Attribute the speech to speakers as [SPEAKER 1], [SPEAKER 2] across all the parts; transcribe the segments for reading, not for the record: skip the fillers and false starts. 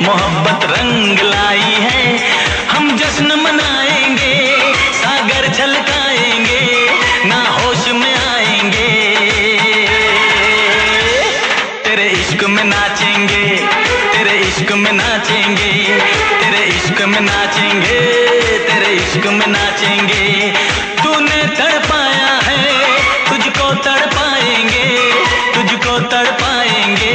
[SPEAKER 1] मोहब्बत रंग लाई है। हम जश्न मनाएंगे, सागर छलकाएंगे, ना होश में आएंगे। तेरे इश्क में नाचेंगे, तेरे इश्क में नाचेंगे, तेरे इश्क में नाचेंगे, तेरे इश्क में नाचेंगे। तूने तड़पाया है, तुझको तड़पाएंगे, तुझको तड़पाएंगे।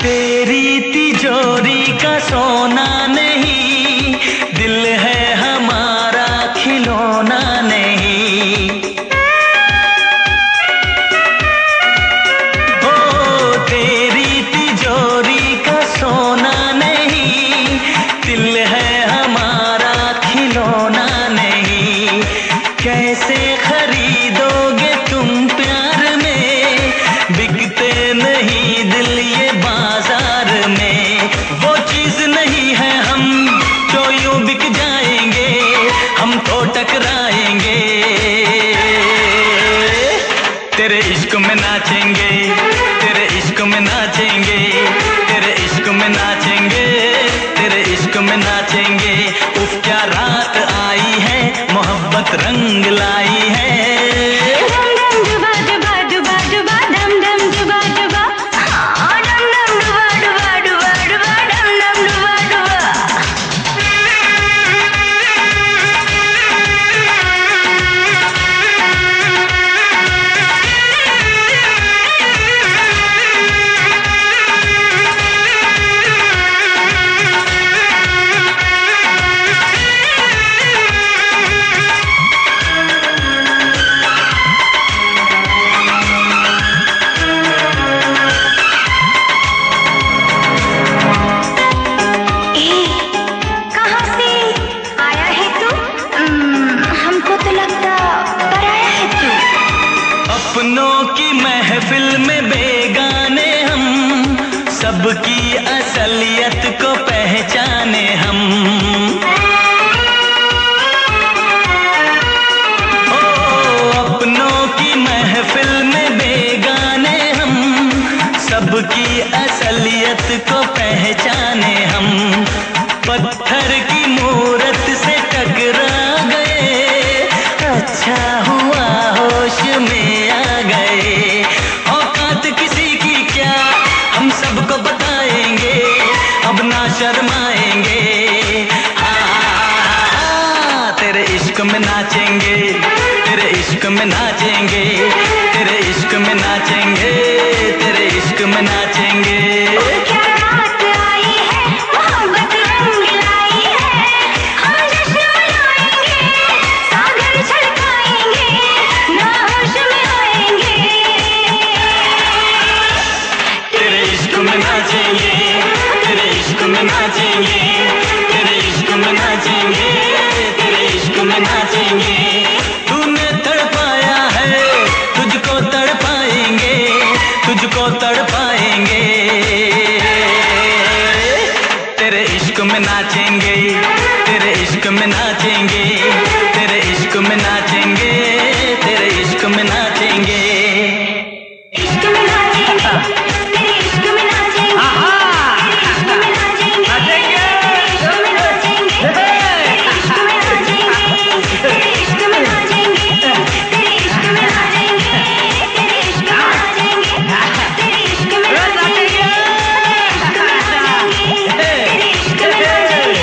[SPEAKER 1] तेरी तिजोरी का सोना नहीं, दिल है हमारा खिलौना नहीं। ओ तेरी तिजोरी का सोना नहीं, दिल है हमारा खिलौना नहीं। कैसे खरीदोगे तुम प्यार में, बिकते नहीं दिल ये बाजार में। वो चीज नहीं है हम जो यूं बिक जाएंगे, हम तो टकराएंगे। तेरे इश्क में नाचेंगे, तेरे इश्क में नाचेंगे, तेरे इश्क में नाचेंगे, तेरे इश्क में नाचेंगे। उफ क्या रात आई है, मोहब्बत रंग लाई है। अपनों की महफिल में बेगाने हम, सबकी असलियत को पहचाने हम। ओ अपनों की महफिल में बेगाने हम, सबकी असलियत को पहचाने हम। पत्थर की मूरत से टकरा गए, अच्छा हुआ होश में आ गए। औकात किसी की क्या, हम सबको बताएंगे, अब ना शर्माएंगे। तेरे इश्क में नाचेंगे, तेरे इश्क में नाचेंगे, तेरे इश्क में नाचेंगे, तेरे इश्क में नाचेंगे। तूने तड़पाया है, तुझको तड़पाएंगे, तुझको तड़पाएंगे। तेरे इश्क में नाचेंगे, तेरे इश्क में नाचेंगे, तेरे इश्क में नाचेंगे, तेरे इश्क में नाचेंगे। इश्क में नाचेंगे, तेरे इश्क में नाचेंगे, तेरे इश्क में नाचेंगे, तेरे इश्क में नाचेंगे, तेरे इश्क में नाचेंगे, तेरे इश्क में नाचेंगे, तेरे इश्क में नाचेंगे, तेरे इश्क में नाचेंगे, तेरे इश्क में नाचेंगे, तेरे इश्क में नाचेंगे, तेरे इश्क में नाचेंगे,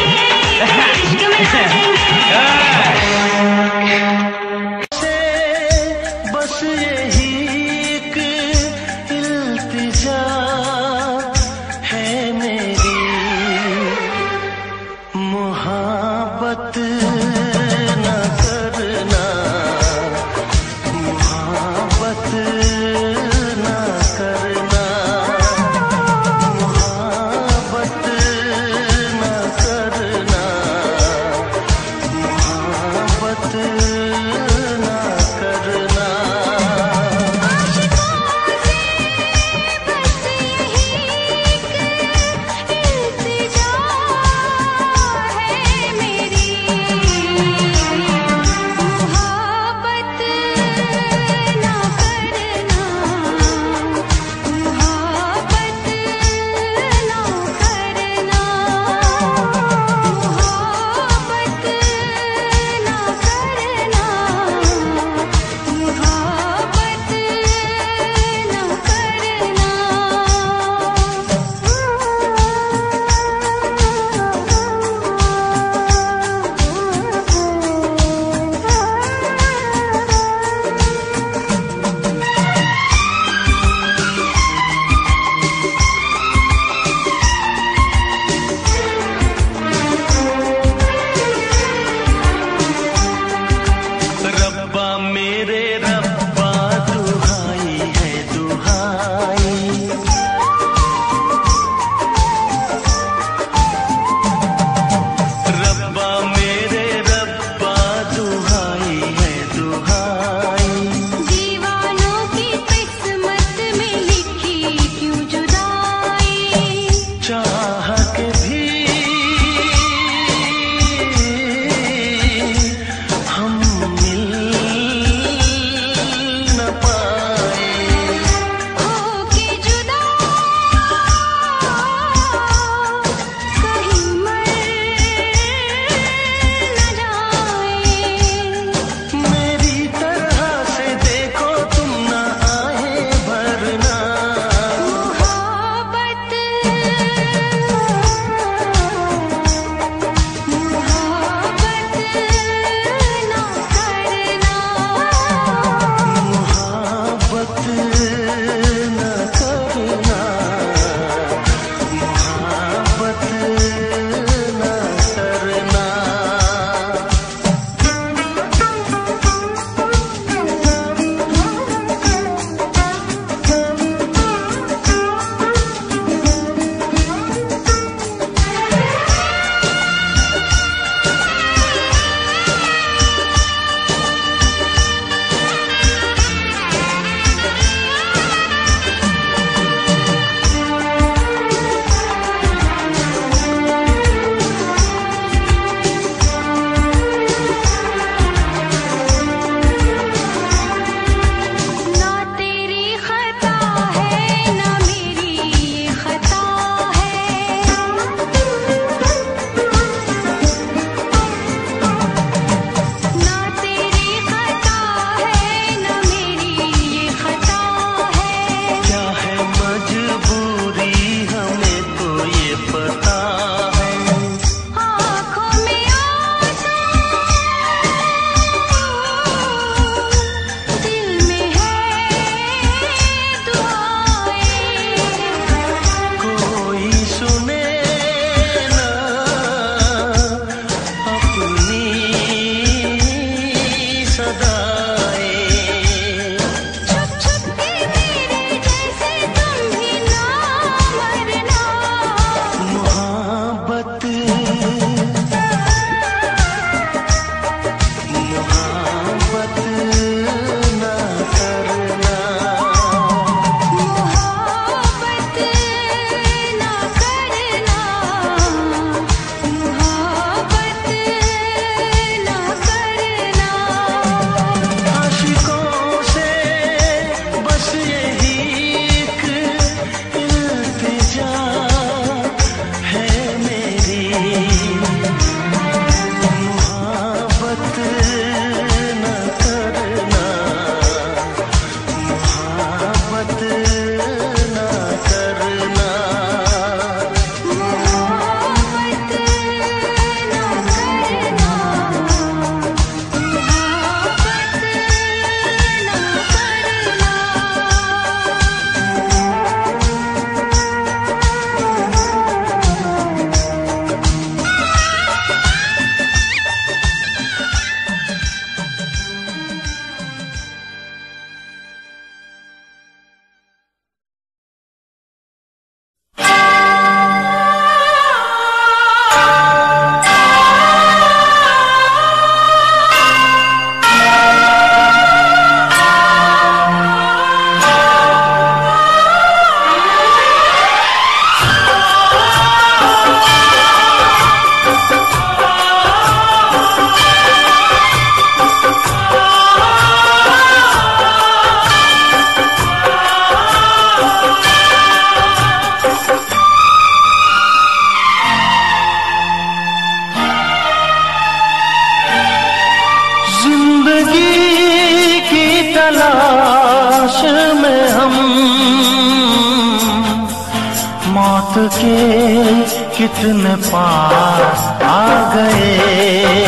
[SPEAKER 2] के कितने पास आ गए।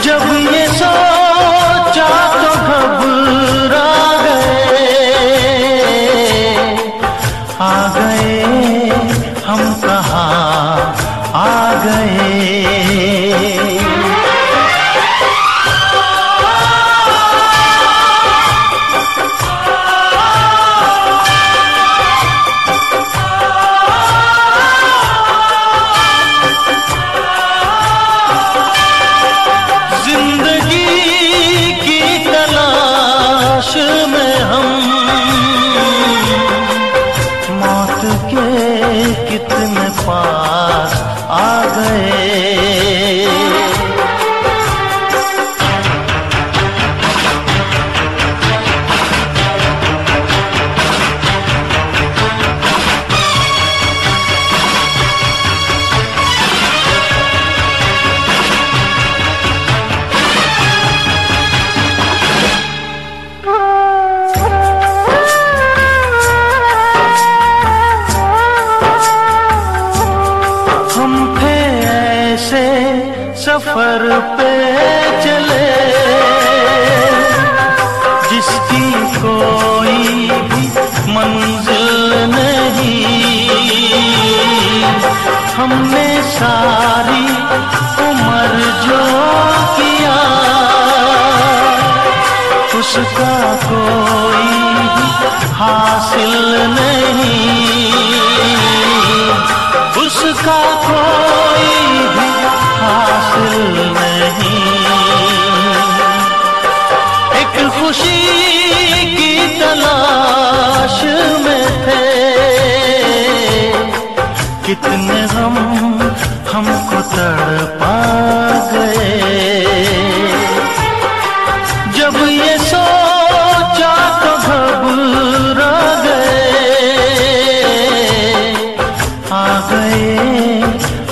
[SPEAKER 2] जब ये सोचा तो घबरा गए हम कहाँ आ गए। कितने पास आ गए। सफर पे चले जिसकी कोई भी मंजिल नहीं। हमने सारी उम्र जो किया उसका कोई भी हासिल नहीं। उसका कोई भी हासिल नहीं। एक खुशी की तलाश में थे कितने गम हमको तड़पा गए। जब ये सोचा तो घबरा गए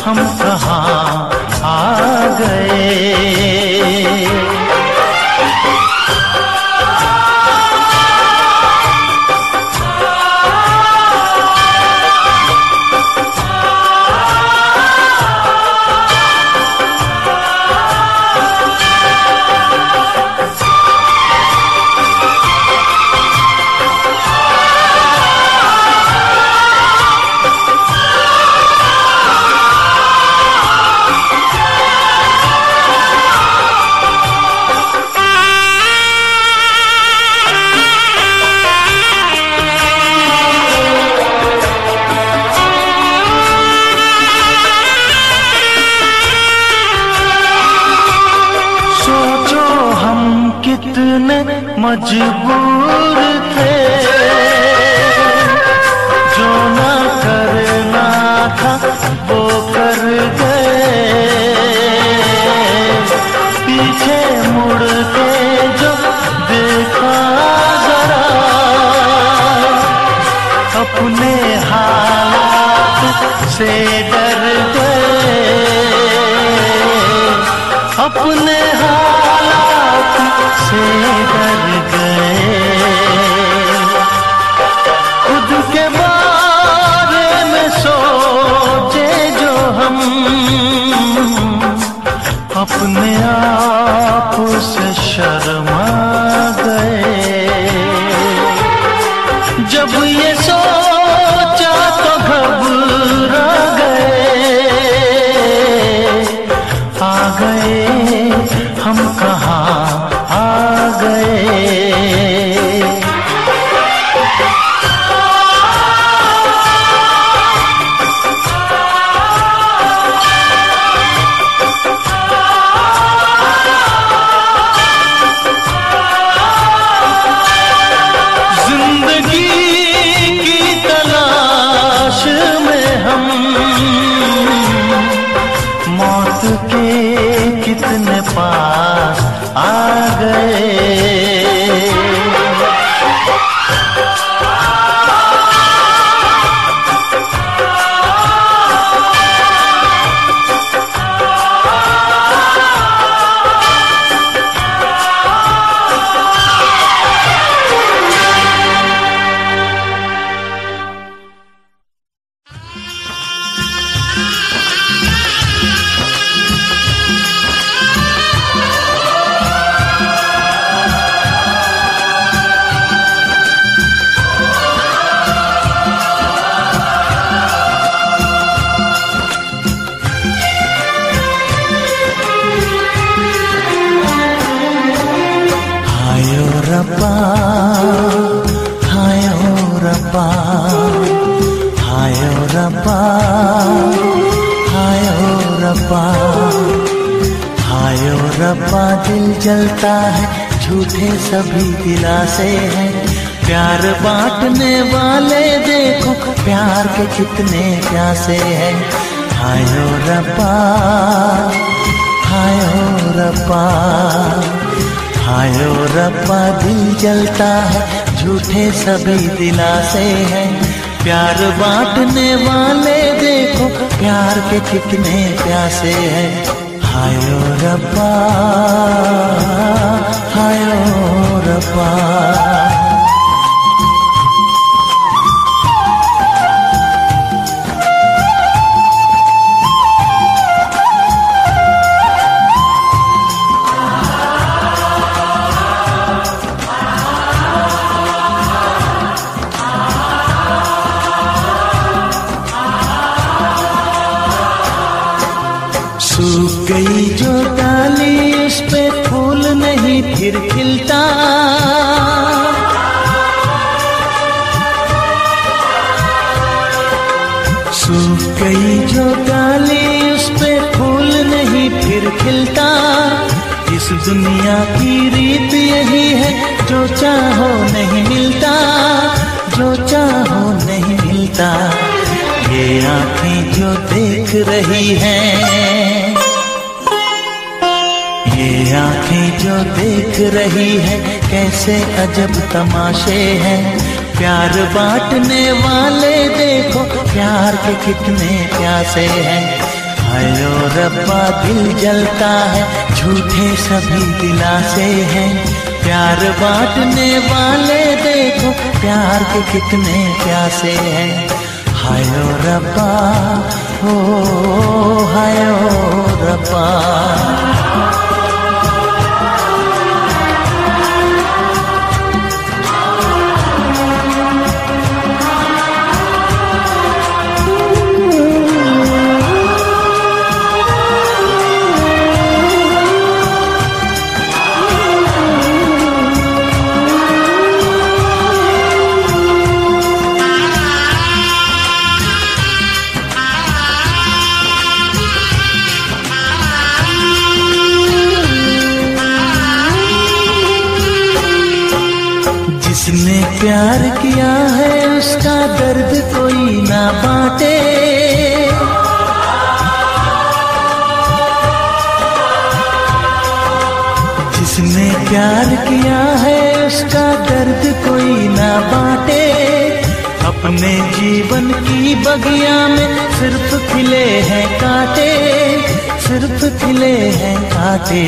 [SPEAKER 2] हम कहाँ आ गए। कितने मजबूर थे जो न करना था वो कर गए। पीछे मुड़ के जो देखा जरा अपने हालात से डर गए। अपने हालात से डर गए। खुद के बारे में सोचे जो हम अपने आप से शर्मा गए। जब ये सोचा तो घबरा गए हम कहाँ आ गए। हाय ओ रब्बा, हाय ओ रब्बा दिल जलता है, झूठे सभी दिलासे हैं। प्यार बांटने वाले देखो प्यार के कितने प्यासे हैं। हाय ओ रब्बा, हाय ओ रब्बा, हाय ओ रब्बा दिल जलता है, झूठे सभी दिलासे हैं। प्यार बांटने वाले देखो प्यार के कितने प्यासे हैं। हाय ओ रब्बा, हाय ओ रब्बा। सूख गई जो डाली उस पे फूल नहीं फिर खिलता, सूख गई जो डाली उस पे फूल नहीं फिर खिलता। इस दुनिया की रीत यही है, जो चाहो नहीं मिलता, जो चाहो नहीं मिलता। ये आँखें जो देख रही हैं, ये आँखें जो देख रही है, कैसे अजब तमाशे हैं। प्यार बांटने वाले देखो प्यार के कितने प्यासे हैं। हाय ओ रब्बा दिल जलता है, झूठे सभी दिलासे हैं। प्यार बांटने वाले देखो प्यार के कितने प्यासे हैं। हाय ओ रब्बा, ओ हाय ओ रब्बा। जिसने प्यार किया है उसका दर्द कोई ना बांटे, जिसने प्यार किया है उसका दर्द कोई ना बांटे। अपने जीवन की बगिया में सिर्फ खिले हैं कांटे, सिर्फ खिले हैं कांटे।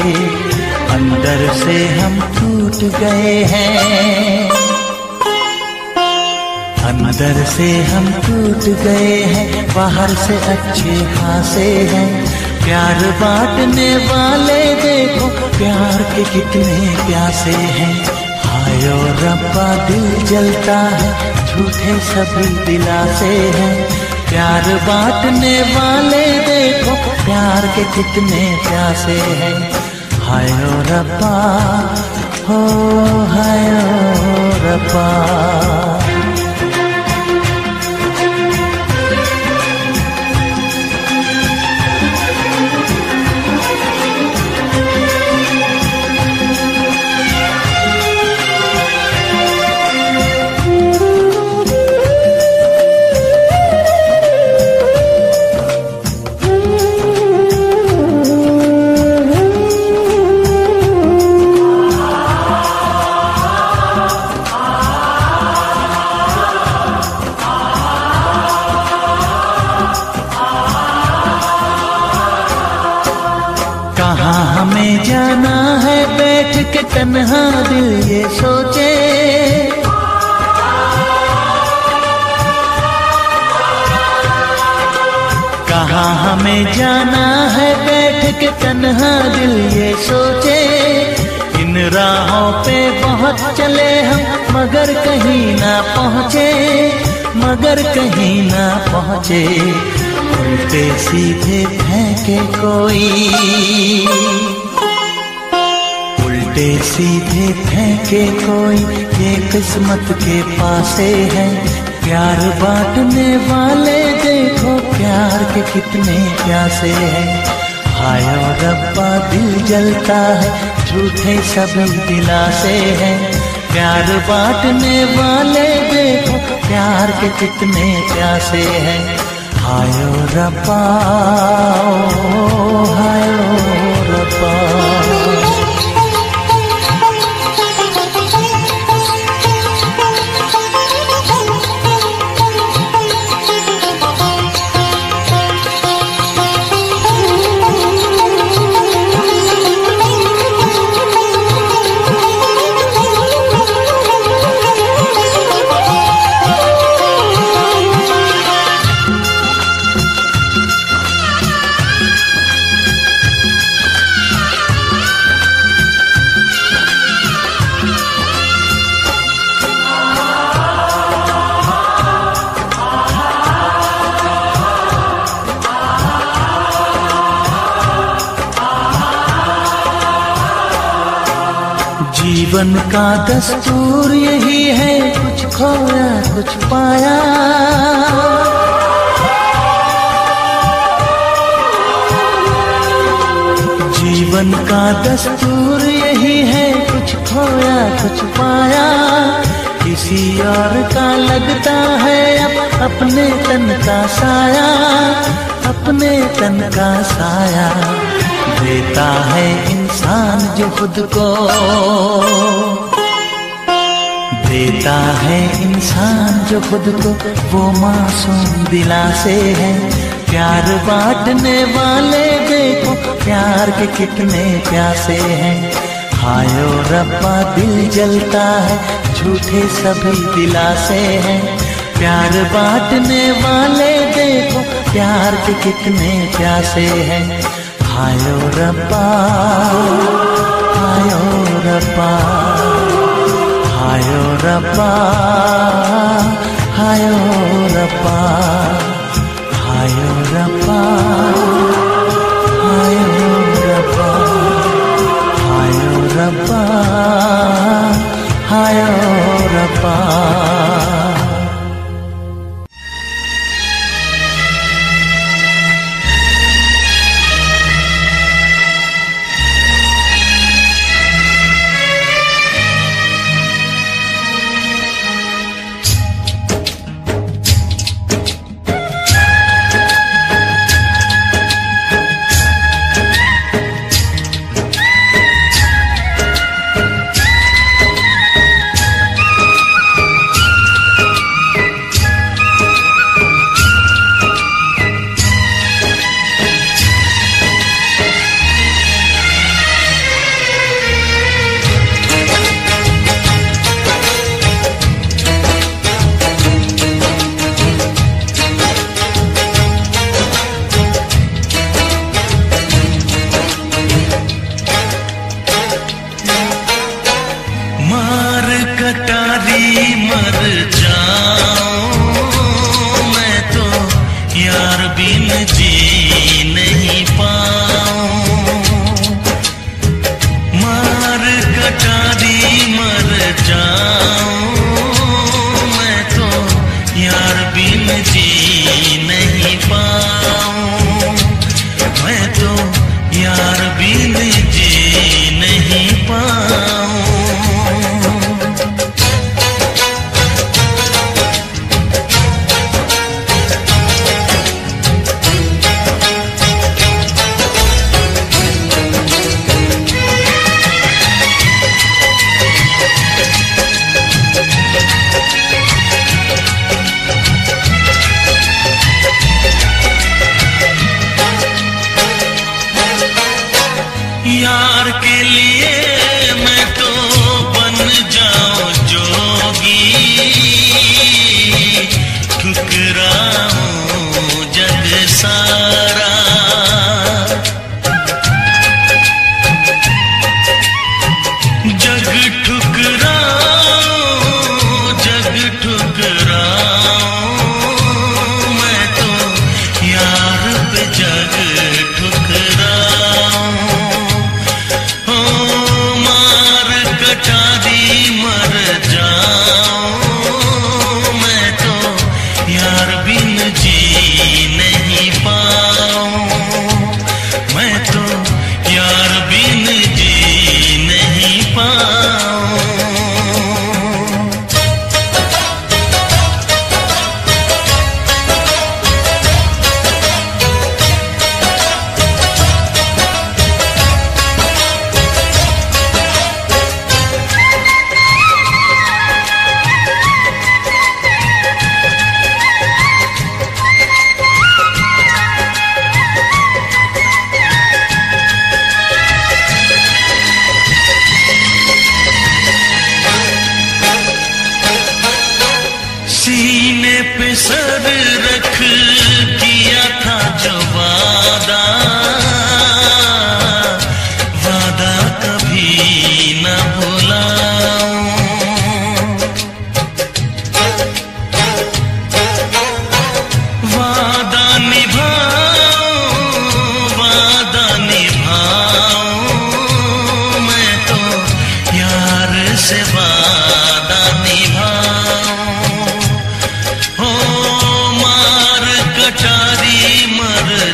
[SPEAKER 2] अंदर से हम टूट गए हैं, अंदर से हम टूट गए हैं, बाहर से अच्छे खासे हैं। प्यार बांटने वाले देखो प्यार के कितने प्यासे हैं। हाय ओ रब्बा दिल जलता है, झूठे सभी दिलासे हैं। प्यार बांटने वाले देखो प्यार के कितने प्यासे हैं। हाय ओ रब्बा, हो हाय ओ रब्बा। कहाँ हमें जाना है बैठ के तन्हा दिल ये सोचे, कहाँ हमें जाना है बैठ के तन्हा दिल ये सोचे। इन राहों पे बहुत चले हम मगर कहीं ना पहुँचे, मगर कहीं ना पहुँचे। उल्टे सीधे फेंके कोई, उल्टे सीधे फेंके कोई, ये किस्मत के पासे है। प्यार बांटने वाले देखो प्यार के कितने प्यासे हैं। हाय ओ रब्बा दिल जलता है, झूठे सभी दिलासे हैं। प्यार बांटने वाले देखो प्यार के कितने प्यासे हैं। हाय ओ रब्बा, हाय ओ रब्बा। जीवन का दस्तूर यही है, कुछ खोया कुछ पाया। जीवन का दस्तूर यही है, कुछ खोया कुछ पाया। किसी और का लगता है अब अपने तन का साया, अपने तन का साया। देता है इंसान जो खुद को, देता है इंसान जो खुद को, वो मासूम दिलासे है। प्यार बांटने वाले देखो प्यार के कितने प्यासे हैं। हाय ओ रब्बा दिल जलता है, झूठे सभी दिलासे हैं। प्यार बांटने वाले देखो प्यार के कितने प्यासे हैं। हाय ओ रब्बा, हाय ओ रब्बा, हाय ओ रब्बा, हाय ओ रब्बा, हाय ओ रब्बा, हाय ओ रब्बा, हाय ओ रब्बा, हाय ओ रब्बा।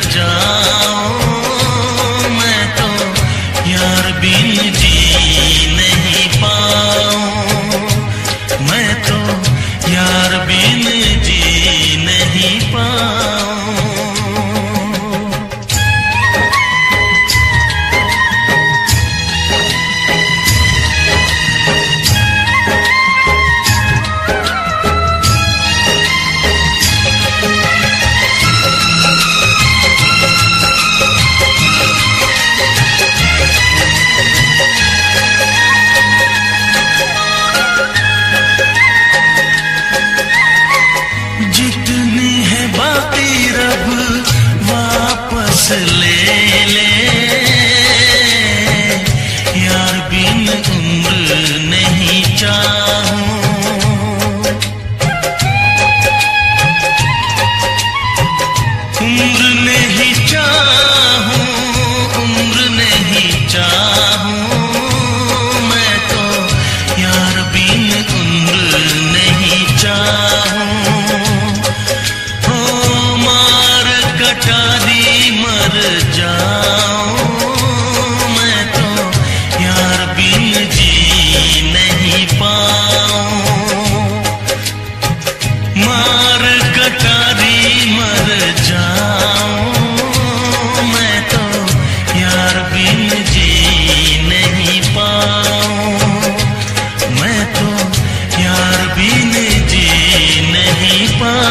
[SPEAKER 2] जाऊं, मैं तो यार बिन जी नहीं पाऊं, मैं तो यार बिन जी नहीं पाऊं। जितनी है बाकी रब वापस ले ले, यार बिन उम्र नहीं चाहूं, उम्र नहीं चाहूं, उम्र नहीं चाहूं, मैं तो यार बिन उम्र नहीं चाहूं। कटारी मर जाऊं, मैं तो यार बिन जी नहीं पाऊं, मार कटारी मर जाऊं, मैं तो यार बिन जी नहीं पाऊं, मैं तो यार बिन जी नहीं पाऊं।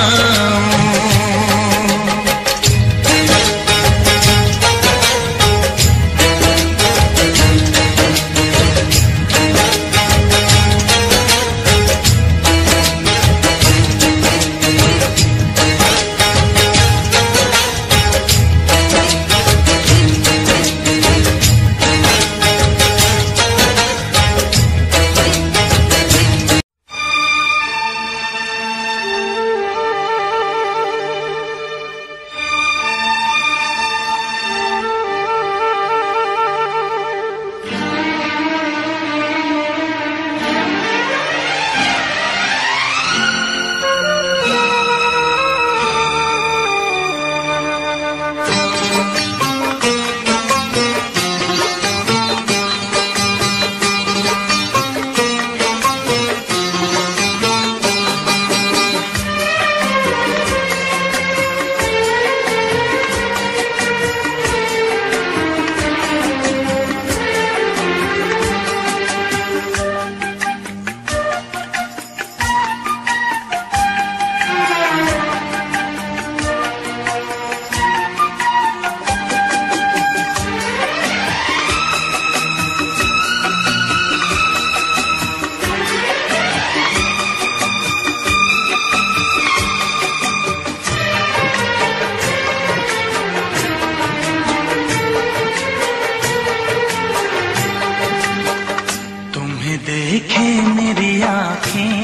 [SPEAKER 2] देखे मेरी आँखें,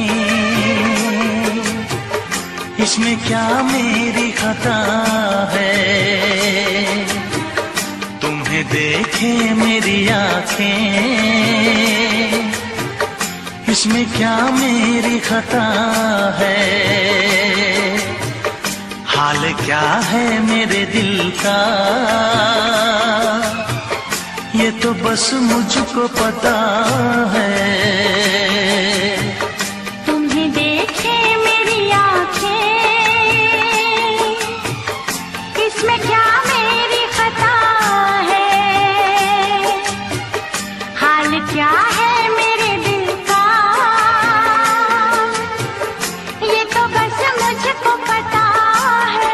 [SPEAKER 2] इसमें क्या मेरी खता है, तुम्हें देखे मेरी आँखें, इसमें क्या मेरी खता है, हाल क्या है मेरे दिल का ये तो बस मुझको पता है।
[SPEAKER 3] तुम्हें देखे मेरी आँखें, इसमें क्या मेरी खता है, हाल क्या है मेरे दिल का ये तो बस मुझको पता है।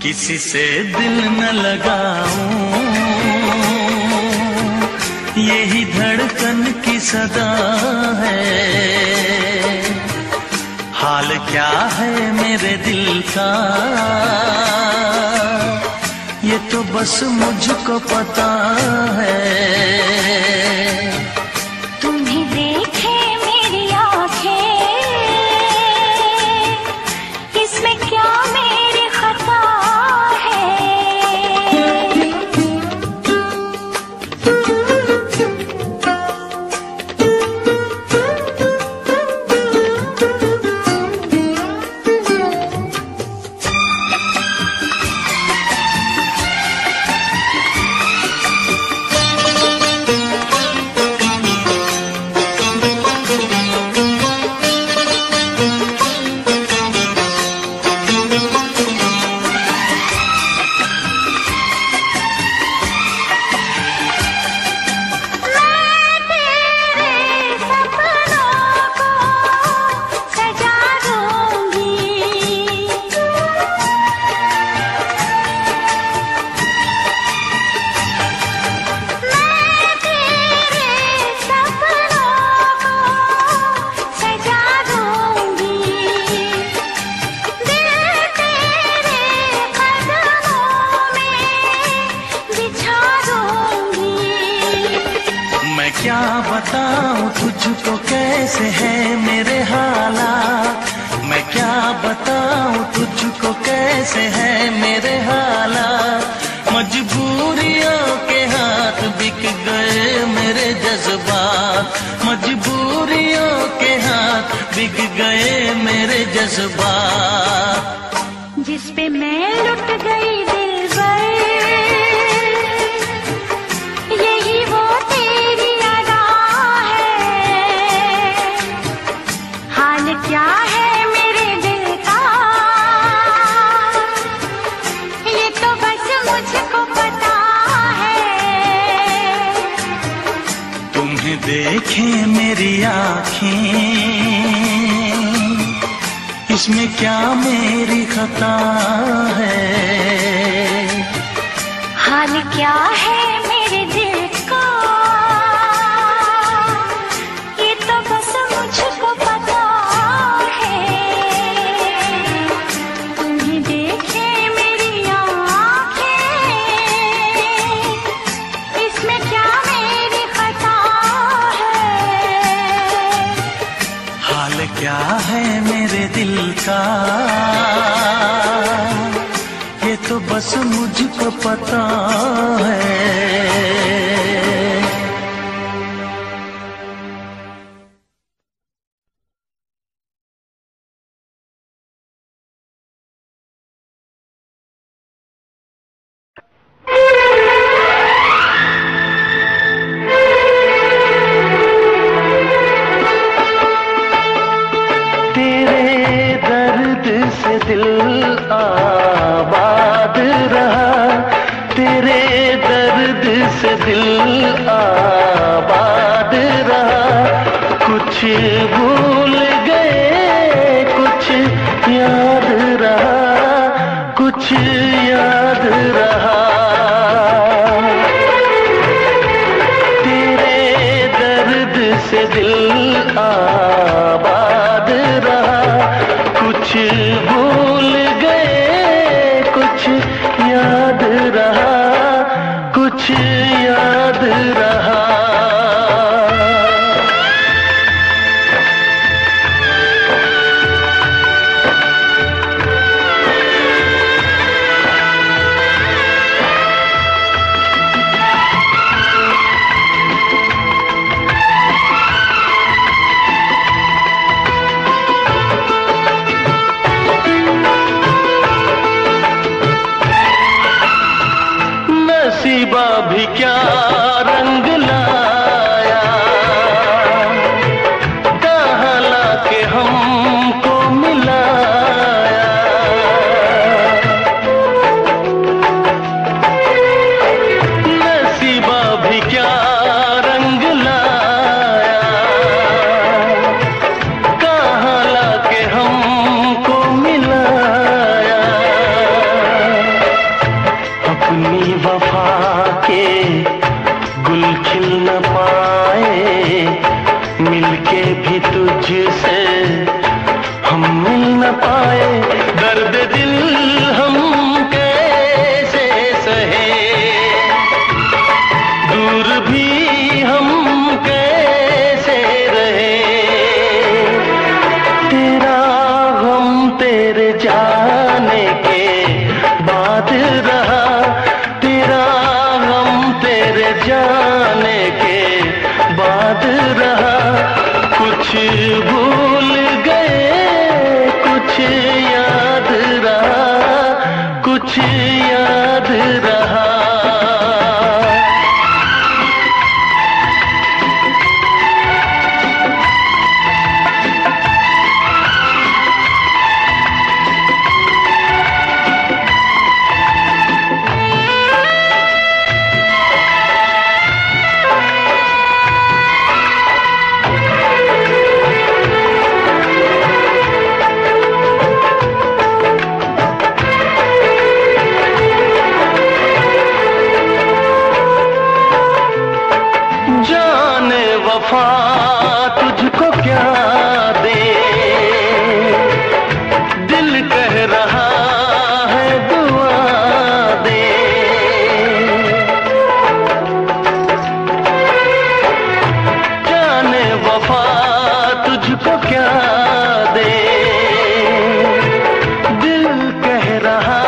[SPEAKER 2] किसी से दिल न लगाऊं, यही धड़कन की सदा है। हाल क्या है मेरे दिल का, ये तो बस मुझको पता है।
[SPEAKER 3] तुम्हें देखे मेरी आंखें, इसमें क्या मेरी खता है।
[SPEAKER 2] क्या बताऊं तुझको कैसे है मेरे हालात, मैं क्या बताऊं तुझको कैसे है मेरे हालात। मजबूरियों के हाथ बिक गए मेरे जज्बात, मजबूरियों के हाथ बिक गए मेरे जज्बात।
[SPEAKER 3] जिस पे मैं लुट गई दिलबर, यही वो तेरी अदा है। हाल क्या है मेरे दिल का, ये तो बस मुझको पता है।
[SPEAKER 2] तुम्हें देखे मेरी आँखें, इसमें क्या मेरी खता है।
[SPEAKER 3] हाल क्या है मेरे दिल का, ये तो बस मुझको पता है। तुम्हें देखे मेरी आँखें, इसमें क्या मेरी खता है।
[SPEAKER 2] हाल क्या है मेरे दिल का, ये तो बस मुझको पता है। दिल आबाद रहा, तेरे दर्द से दिल आबाद रहा। कुछ भूल गए कुछ याद रहा, कुछ याद रहा। तेरे दर्द से दिल आबाद रहा। कुछ भूल गए कुछ याद रहा, कुछ याद रहा। नसीबा भी क्या रंग लाया, कहाँ लाके हमको मिलाया। नसीबा भी क्या रंग लाया, कहाँ लाके हमको मिलाया। याद रहा। वफा तुझको क्या दे, दिल कह रहा है दुआ दे। जाने वफा तुझको क्या दे, दिल कह रहा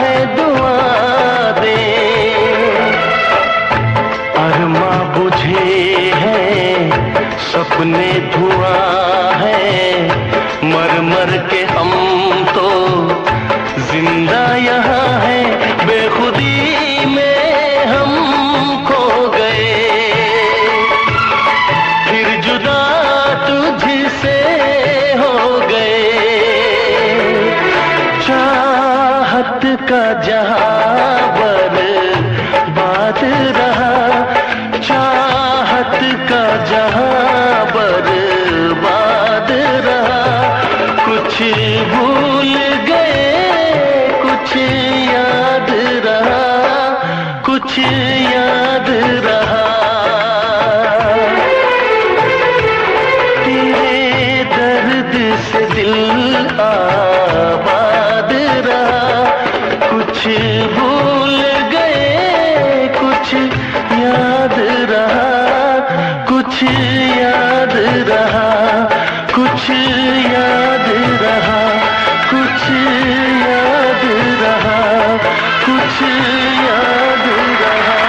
[SPEAKER 2] है दुआ दे। अरमा बुझे सपने धुआं है, मर मर के हम तो जिंदा यहाँ है। बेखुदी में हम खो गए, फिर जुदा तुझसे हो गए। चाहत का जहां बर्बाद रहा, चाहत का जहां बर्बाद रहा। कुछ भूल गए कुछ याद रहा, कुछ याद रहा। तेरे दर्द से दिल आबाद रहा। कुछ भूल गए कुछ याद रहा, कुछ याद रहा, कुछ याद रहा, कुछ याद रहा, कुछ याद रहा।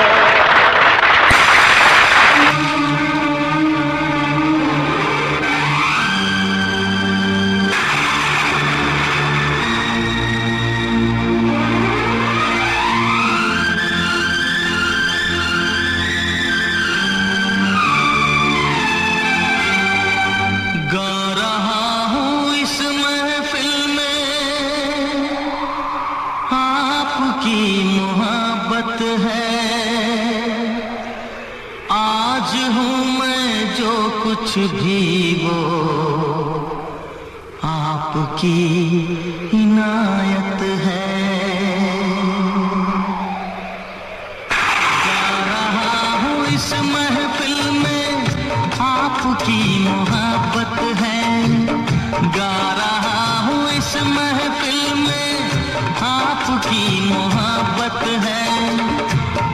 [SPEAKER 2] कुछ भी वो आपकी इनायत है। गा रहा हूँ इस महफिल में आपकी मोहब्बत है। गा रहा हूँ इस महफिल में आपकी मोहब्बत है।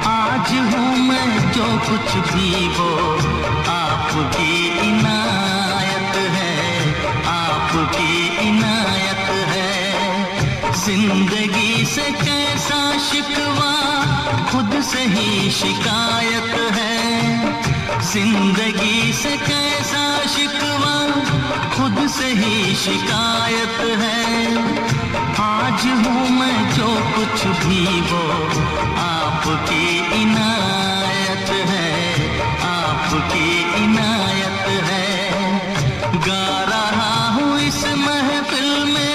[SPEAKER 2] आज हूँ मैं जो कुछ भी वो आपकी इनायत है, आपकी इनायत है। जिंदगी से कैसा शिकवा खुद से ही शिकायत है। जिंदगी से कैसा शिकवा खुद से ही शिकायत है। आज हूँ मैं जो कुछ भी वो आपकी इनायत है, आपकी इनायत है। गा रहा हूँ इस महफिल में।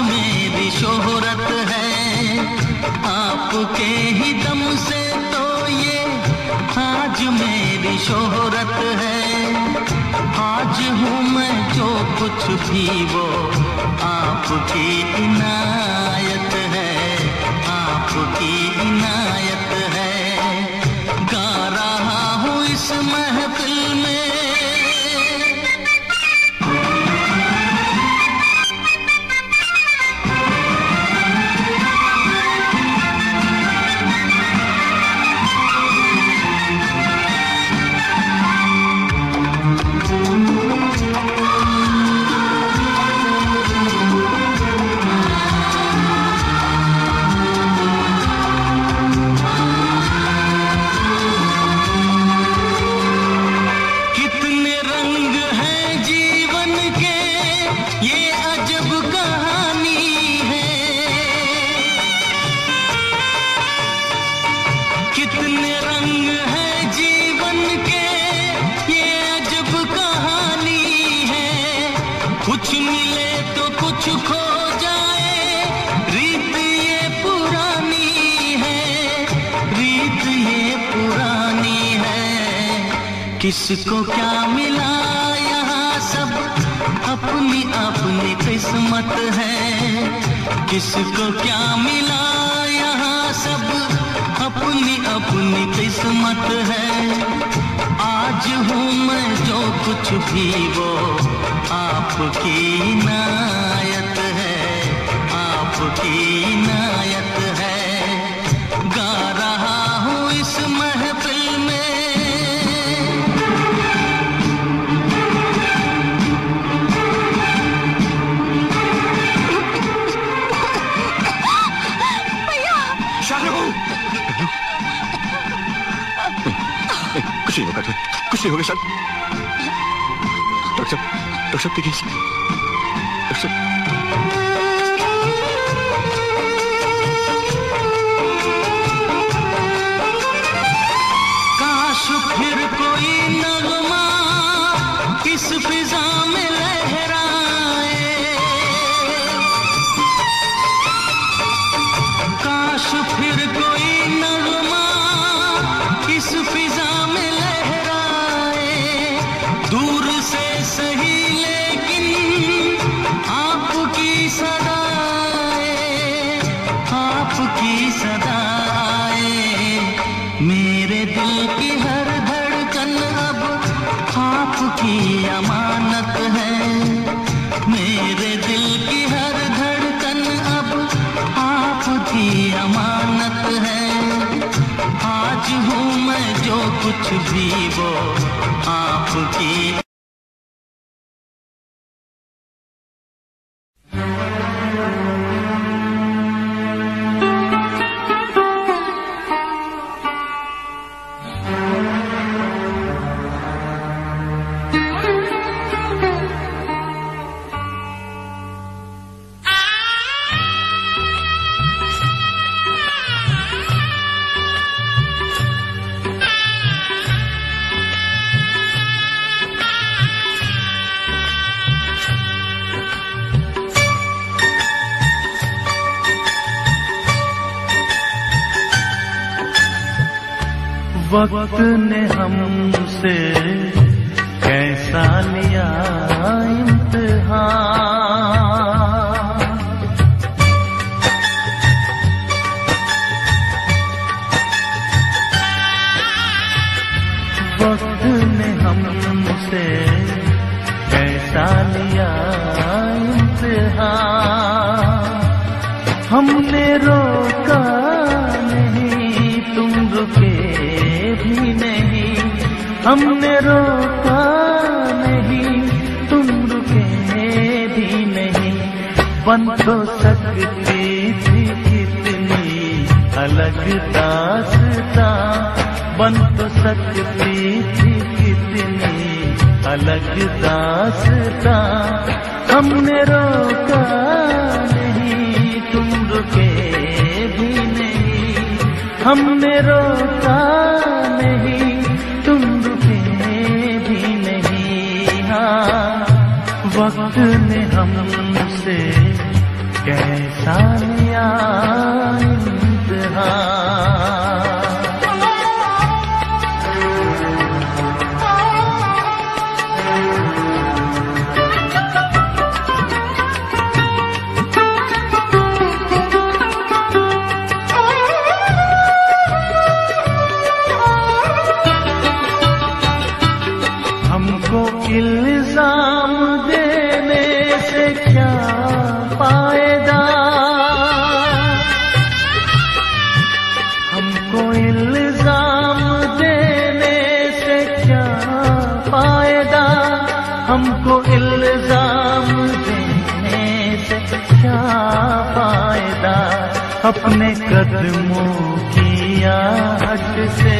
[SPEAKER 2] मेरी शोहरत है, आपके ही दम से तो ये आज मेरी शोहरत है। आज हूँ मैं जो कुछ भी वो आपकी इनायत है, आपकी इनायत है। गा रहा हूँ इस महफिल में किसको क्या मिला यहाँ सब अपनी अपनी किस्मत है। किसको क्या मिला यहाँ सब अपनी अपनी किस्मत है। आज हूँ मैं जो कुछ भी वो आपकी इनायत है, आपकी इनायत है। गा रहा हूँ इस महफिल में
[SPEAKER 4] कुछ नहीं होगा, कुछ नहीं होगा सर। डॉक्टर साहब देखिए, डॉक्टर साहब।
[SPEAKER 2] काश फिर कोई नगमा इस फिजा में लहराए, काश फिर कोई नगमा इस फिजा में लहराए। दूर से सही लेकिन आपकी सदाए, आपकी सदाए। मेरे दिल की हर धड़कन अब आपकी अमानत है। मेरे दिल की हर धड़कन अब आपकी अमानत है। आज हूँ मैं जो कुछ भी वो आपकी।
[SPEAKER 5] वक्त ने हमसे कैसा लिया इम्तिहान, वक्त ने हमसे कैसा लिया इम्तिहान। हमने रोका नहीं, तुम रुके भी नहीं। हमने रोका नहीं, तुम रुके भी नहीं। बन तो सकती थी कितनी अलग दास्तां, बन तो सकती थी कितनी अलग दास्तां। हमने रोका नहीं, तुम रुके भी नहीं। हमने रोका नहीं, तुम रुके भी नहीं। हाँ, वक्त ने हमसे कैसा लिया इम्तिहान। हमको इल्जाम देने से क्या फायदा, हमको इल्जाम देने से क्या फायदा, हमको इल्जाम देने से क्या फायदा। अपने कदमों की आहट से,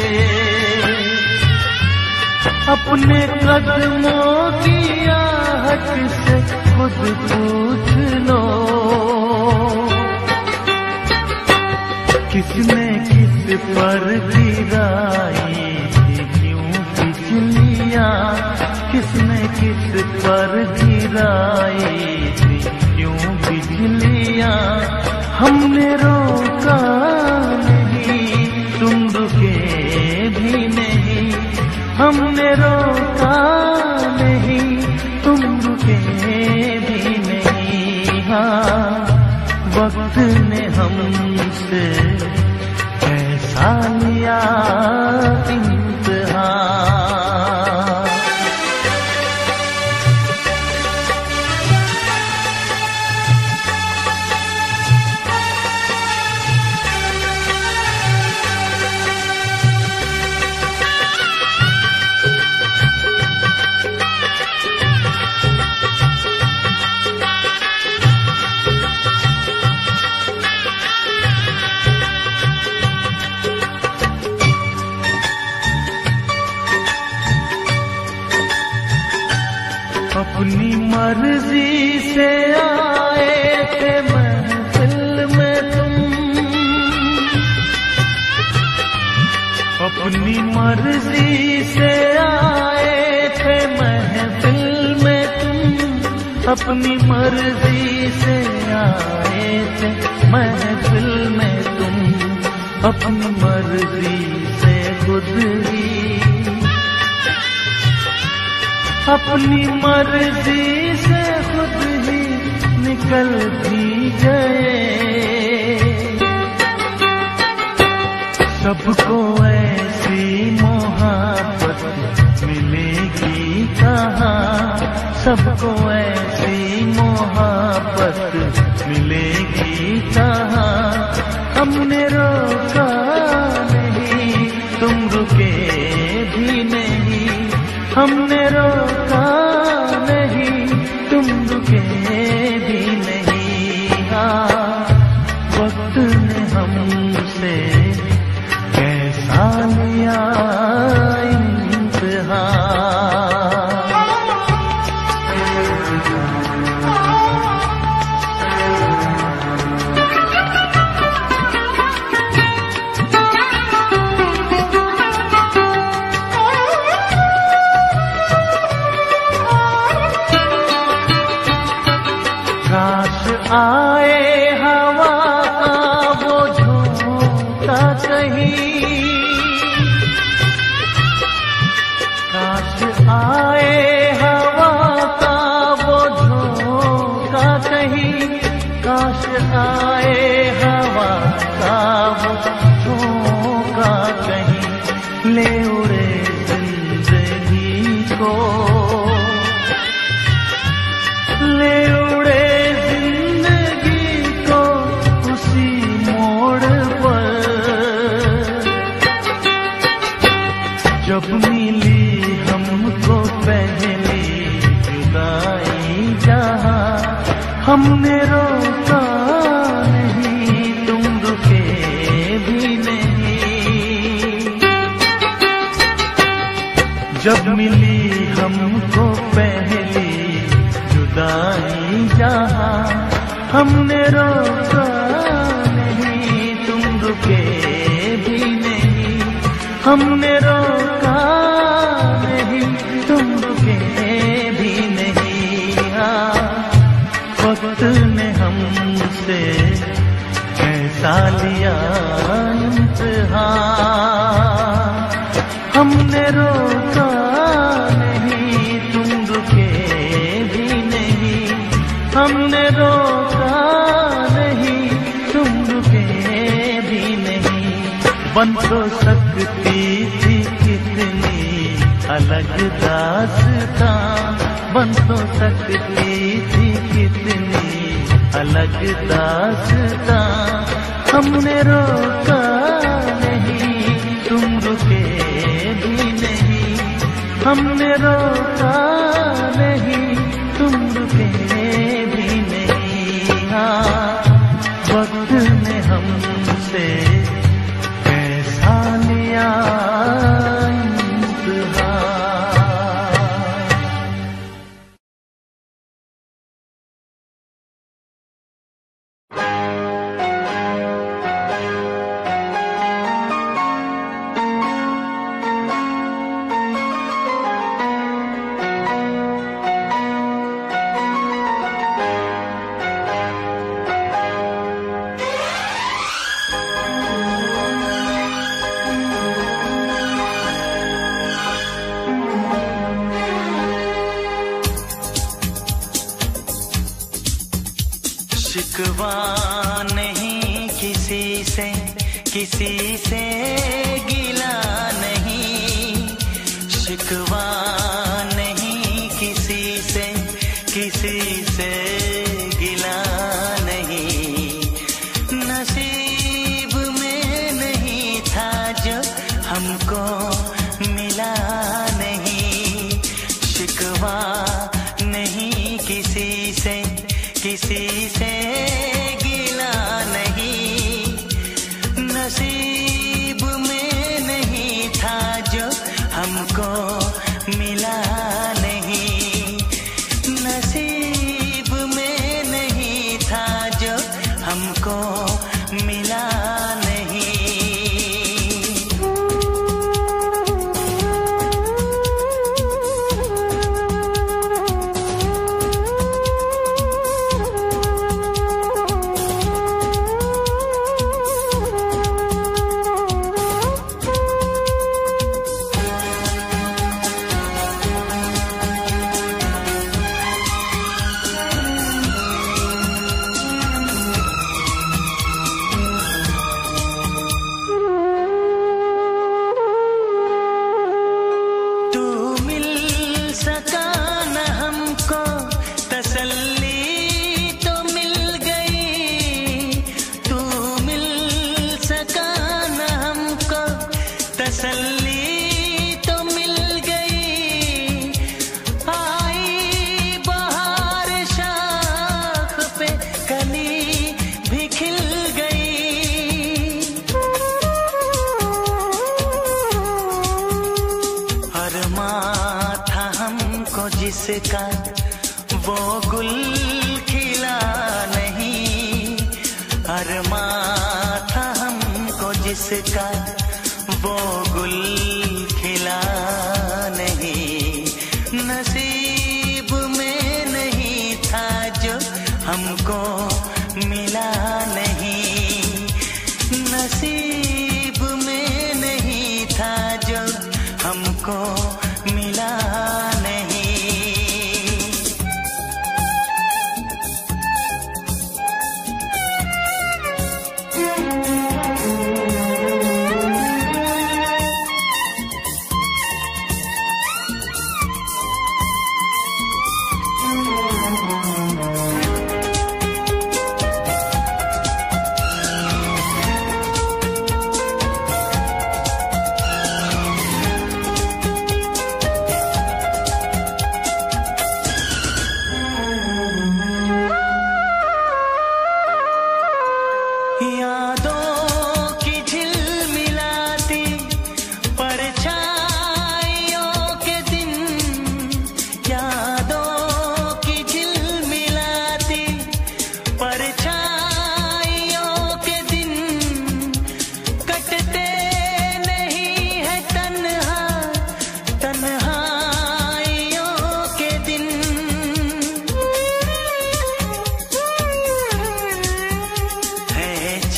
[SPEAKER 5] अपने कदमों की आहट से खुद पूछ लो, किसने किस पर गिराई थी क्यों बिजलियां, किसने किस पर गिराई थी क्यों बिजलियां। हमने रोका नहीं, तुम रुके भी नहीं, हमने रोका नहीं, तुम रुके भी नहीं। हाँ, वक्त ने हमसे कैसा लिया इम्तिहान। अपनी मर्जी से आए थे महफिल में तुम, अपनी मर्जी से आए थे महफिल में तुम, अपनी मर्जी से आए थे महफिल में तुम, अपनी मर्जी से गुजरी, अपनी मर्जी से खुद ही निकल भी गए। सबको ऐसी मोहब्बत मिलेगी कहाँ, सबको ऐसी मोहब्बत मिलेगी कहाँ। हमने रोका नहीं, तुम रुके भी नहीं, हमने रोका नहीं, तुम रुके भी नहीं। हाँ, वक्त ने हमसे कैसा लिया इम्तिहान। आए हवा का वो झोंका कहीं, काश आए हवा का वो झोंका कहीं, काश आए हवा का वो झोंका कहीं। ले उड़े जिंदगी को, ले उड़े जब मिली हमको पहली जुदाई जहाँ, हमने रोका नहीं, तुम रुके भी नहीं। जब मिली हमको पहली जुदाई जहाँ, हमने रोका नहीं, तुम रुके भी नहीं, हमने रोका नहीं, तुम रुके भी नहीं। हाँ, वक्त ने हमसे कैसा लिया इम्तिहान। हमने रोका नहीं, तुम रुके भी नहीं। हमने रोका नहीं, तुम रुके भी नहीं। बन तो सकती थी कितनी अलग दास्तां, बन तो सकती थी कितनी अलग दास्तां। हमने रोका नहीं, तुम रुके भी नहीं। हमने रोका नहीं, तुम रुके भी नहीं। हाँ, वक्त ने हमसे कैसा लिया
[SPEAKER 2] शिकवा नहीं किसी से, किसी से गिला नहीं। शिकवा नहीं किसी से, किसी से गिला नहीं। नसीब में नहीं था जो हमको मिला नहीं। शिकवा नहीं किसी से, किसी से गिला नहीं। नसीब में नहीं था जो हमको मिला नहीं। नसीब में नहीं था जो हमको मिला नहीं। तसल्ली तो मिल गई। आई बहार शाख पे कली भी खिल गई। अरमां था हमको जिसका वो गुल खिला नहीं। अरमां था हमको जिसका वो गुल खिला नहीं। नसीब में नहीं था जो हमको मिला नहीं। नसीब में नहीं था जो हमको मिला नहीं।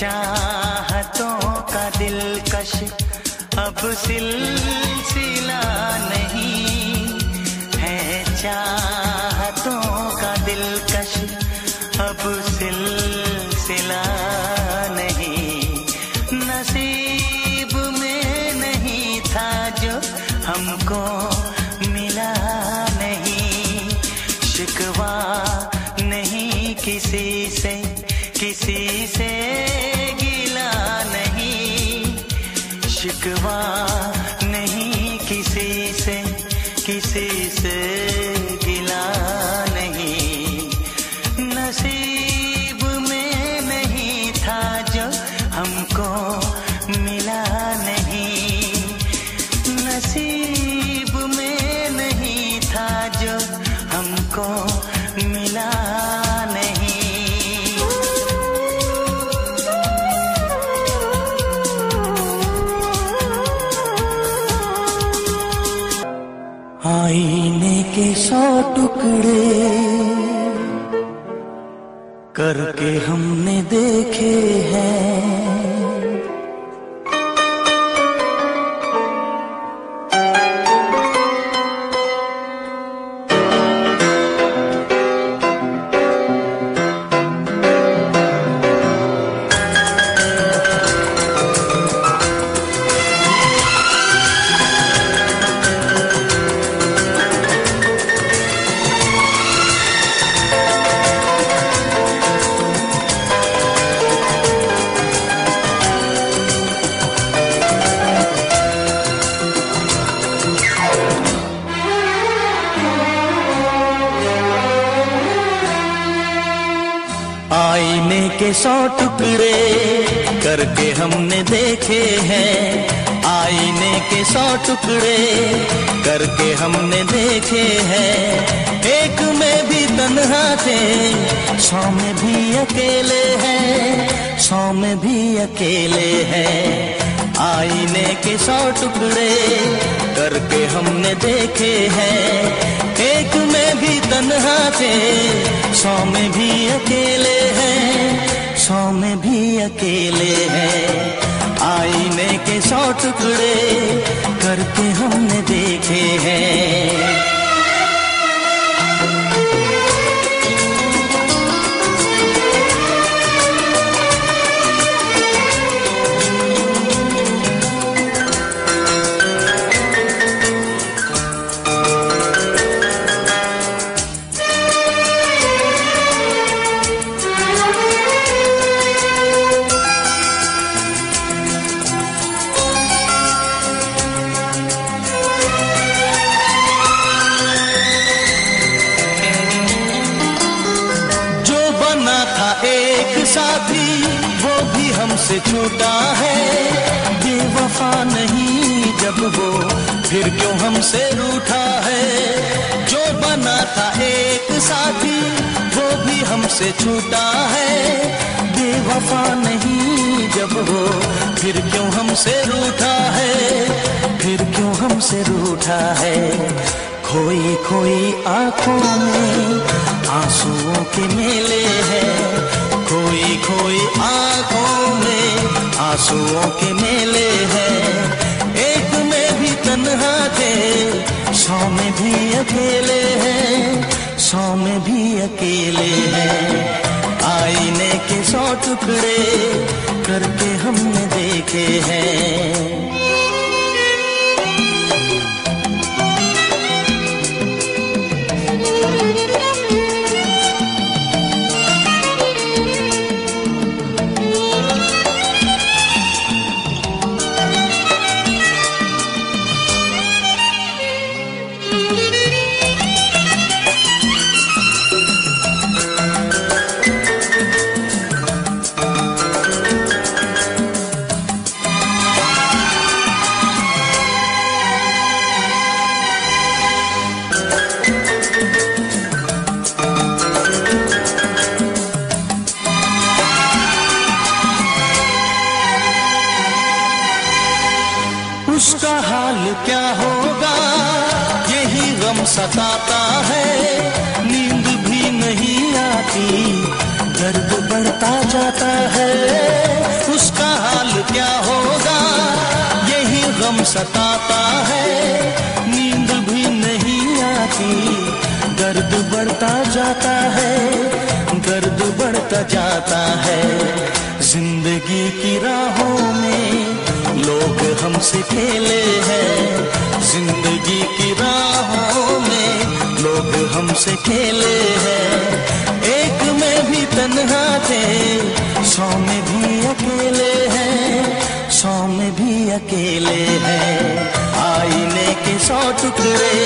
[SPEAKER 2] चाहतों का दिलकश अब सिलसिला नहीं, है चाहतों का दिलकश अब सिलसिला नहीं। नसीब में नहीं था जो हमको मिला नहीं, शिकवा नहीं किसी से, किसी से गिला नहीं, शिकवा नहीं किसी से, किसी से गिला नहीं। नसीब में नहीं था जो हमको मिला नहीं, नसीब में नहीं था जो हमको मिला नहीं।
[SPEAKER 5] आईने के 100 टुकड़े करके हमने देखे हैं, आईने के 100 टुकड़े करके हमने देखे हैं, आईने के 100 टुकड़े करके हमने देखे हैं। एक में भी तन्हा थे, 100 में भी अकेले हैं, 100 में भी अकेले हैं। आईने के 100 टुकड़े करके हमने देखे हैं, एक में भी तन्हा थे, 100 में भी अकेले हैं, 100 में भी अकेले हैं। आईने के 100 टुकड़े करके हमने देखे हैं। साथी वो भी हमसे छूटा है, बेवफा नहीं जब वो फिर क्यों हमसे रूठा है। जो बना था एक साथी वो भी हमसे छूटा है, बेवफा नहीं जब वो फिर क्यों हमसे रूठा है, फिर क्यों हमसे रूठा है। खोई खोई आंखों में आंसुओं के मेले हैं, खोई खोई आंखों में आंसुओं के मेले हैं। एक में भी तन्हा थे, 100 में भी अकेले हैं, 100 में भी अकेले हैं। आईने के 100 टुकड़े करके हमने देखे हैं। उसका हाल क्या होगा यही गम सताता है, नींद भी नहीं आती, दर्द बढ़ता जाता है। सताता है, नींद भी नहीं आती, दर्द बढ़ता जाता है, दर्द बढ़ता जाता है। जिंदगी की राहों में लोग हमसे खेले हैं, जिंदगी की राहों में लोग हमसे खेले हैं। एक में भी तन्हा थे, 100 में भी अकेले हैं, 100 में भी अकेले हैं। आईने के 100 टुकड़े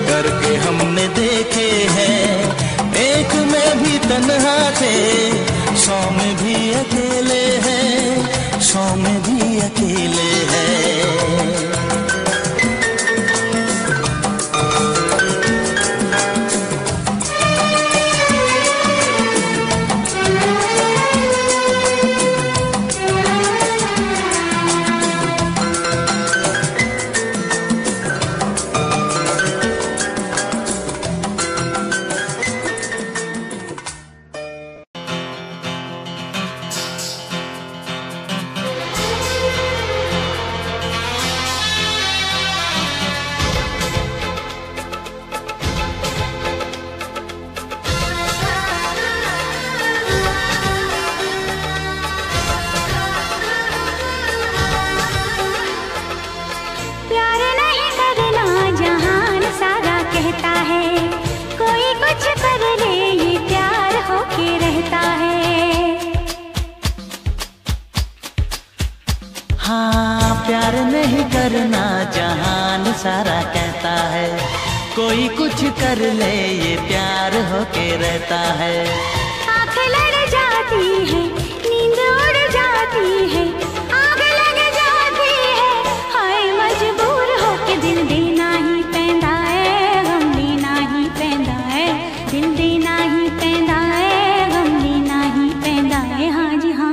[SPEAKER 5] करके हमने देखे हैं, एक में भी तन्हा थे, 100 में भी अकेले हैं, 100 में भी अकेले हैं।
[SPEAKER 2] प्यार नहीं करना जहान सारा कहता है, कोई कुछ कर ले ये प्यार होके रहता है।
[SPEAKER 3] आँख लड़ जाती है, नींद उड़ जाती है, आग लग जाती है, हाय मजबूर होके दिल देना ही पैंदा है, गम देना ही पैंदा है, दिल देना ही पैंदा है, गम देना ही पैंदा है। हाँ जी हाँ।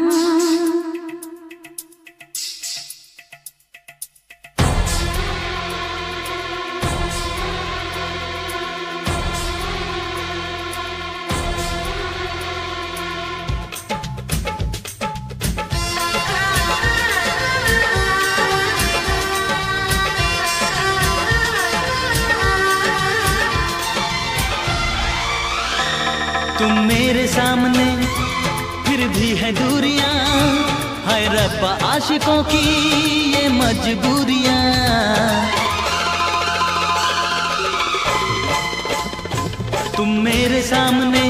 [SPEAKER 2] तुम मेरे सामने फिर भी है दूरियां, हाय रब्बा आशिकों की ये मजबूरियां। तुम मेरे सामने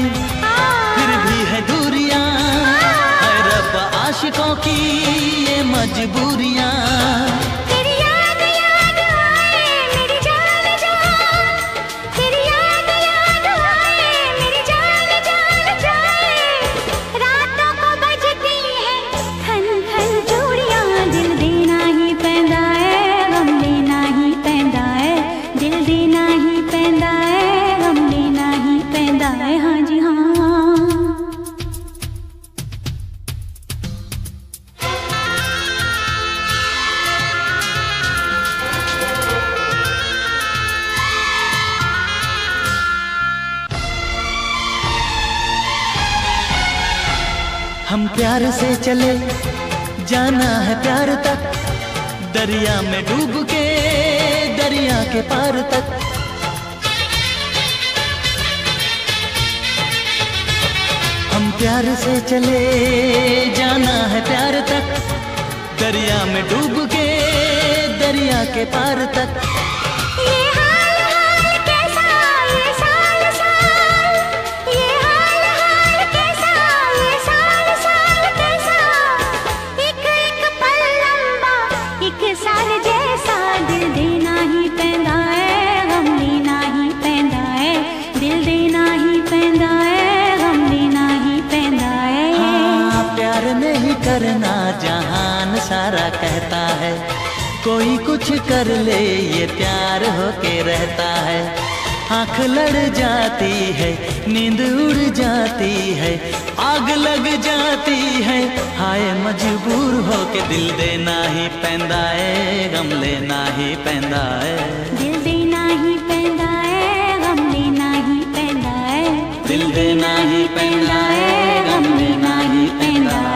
[SPEAKER 2] फिर भी है दूरियां, हाय रब्बा आशिकों की ये मजबूरियां। हम प्यार से चले जाना है प्यार तक, दरिया में डूब के दरिया के पार तक। हम प्यार से चले जाना है प्यार तक, दरिया में डूब के दरिया के पार तक। करना जहान सारा कहता है, कोई कुछ कर ले ये प्यार होके रहता है। आँख लड़ जाती है, नींद उड़ जाती है, आग लग जाती है, हाय मजबूर होके दिल देना ही पैंदा है, गम लेना ही पैंदा है।
[SPEAKER 3] दिल देना ही पैंदा है, गम लेना ही पैंदा है,
[SPEAKER 2] दिल देना ही पैंदा है, गम लेना ही पैंदा है।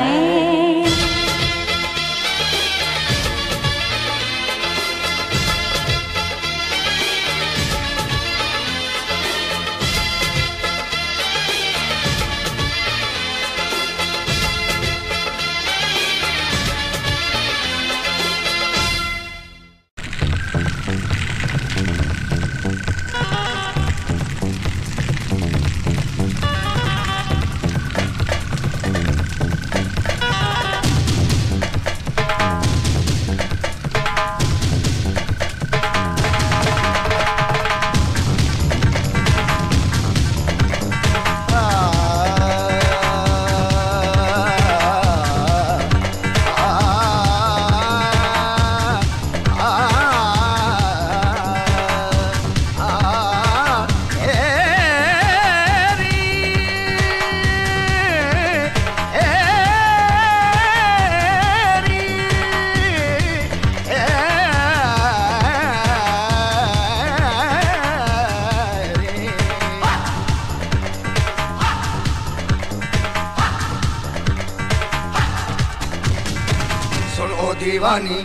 [SPEAKER 6] सुन ओ दीवानी,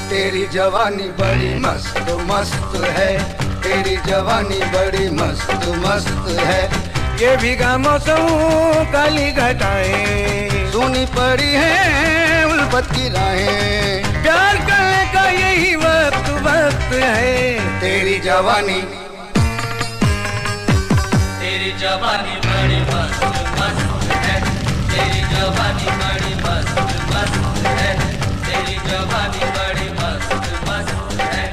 [SPEAKER 6] तेरी जवानी बड़ी मस्त मस्त है, तेरी जवानी बड़ी मस्त मस्त है।
[SPEAKER 7] ये भीगा मौसम काली घटाएं
[SPEAKER 6] सुनी पड़ी है उल्फत की राहें,
[SPEAKER 7] प्यार करने का यही वक्त वक्त है।
[SPEAKER 6] तेरी जवानी,
[SPEAKER 1] तेरी जवानी बड़ी मस्त मस्त है, तेरी जवानी बड़ी मस्त मस्त है, तेरी जवानी बड़ी मस्त मस्त है।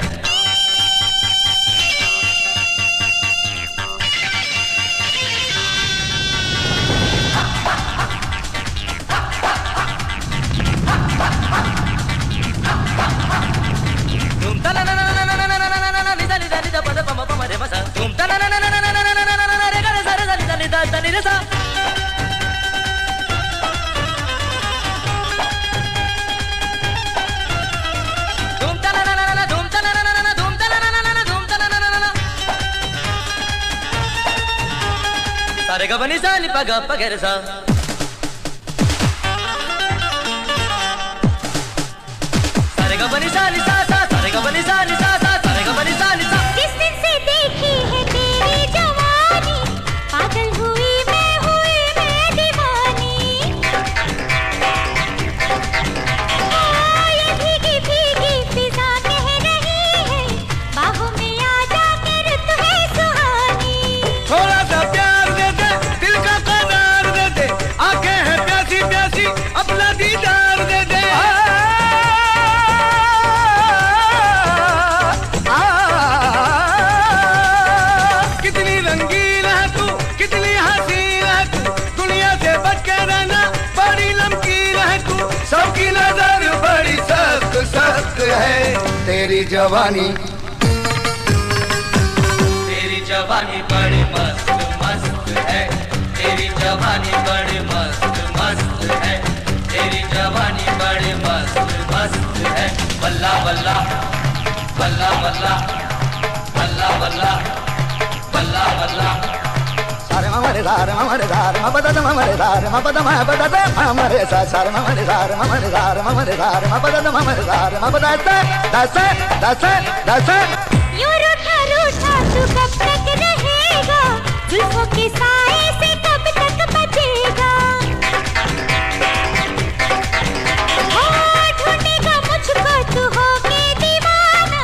[SPEAKER 1] सारे गा बनी सा निपा गा पगेर सा, सारे गा बनी सा नि सा सा, सारे गा बनी सा नि सा सा, सारे गा बनी सा नि सा।
[SPEAKER 3] जिस दिन से देखी है तेरी जवानी, पागल हुई मैं दीवानी। ये भीगी भीगी फिजा कह रही है, बाहों में आ जा के रुत है सुहानी।
[SPEAKER 7] थोड़ा सा प्यार दे दे, दिल का करार दे दे, आंखें हैं प्यासी प्यासी, अपना दीदार दे दे। कितनी रंगीन है तू, कितनी हसीन है तू, दुनिया से बच के रहना बड़ी नमकीन है तू, सबकी नजर बड़ी सख्त सख्त है।
[SPEAKER 6] तेरी जवानी,
[SPEAKER 1] तेरी जवानी बड़ी मस्त मस्त है, तेरी जवानी बड़ी मस्त मस्त है, तेरी जवानी बड़ी मस्त मस्त है। बल्ला बल्ला बल्ला बल्ला बल्ला बल्ला बल्ला बल्ला।
[SPEAKER 6] सारे ममरे दार ममरे दार मपदा ममरे दार मपदा मपदा ममरे सा, सारे ममरे दार ममरे दार ममरे दार मपदा ममरे दार मपदा दस दस दस।
[SPEAKER 3] यूं रूठा रूठा तू कब तक रहेगा, जुल्फों के साए से कब तक बचेगा। ढूंढेगा मुझको तू होके दीवाना,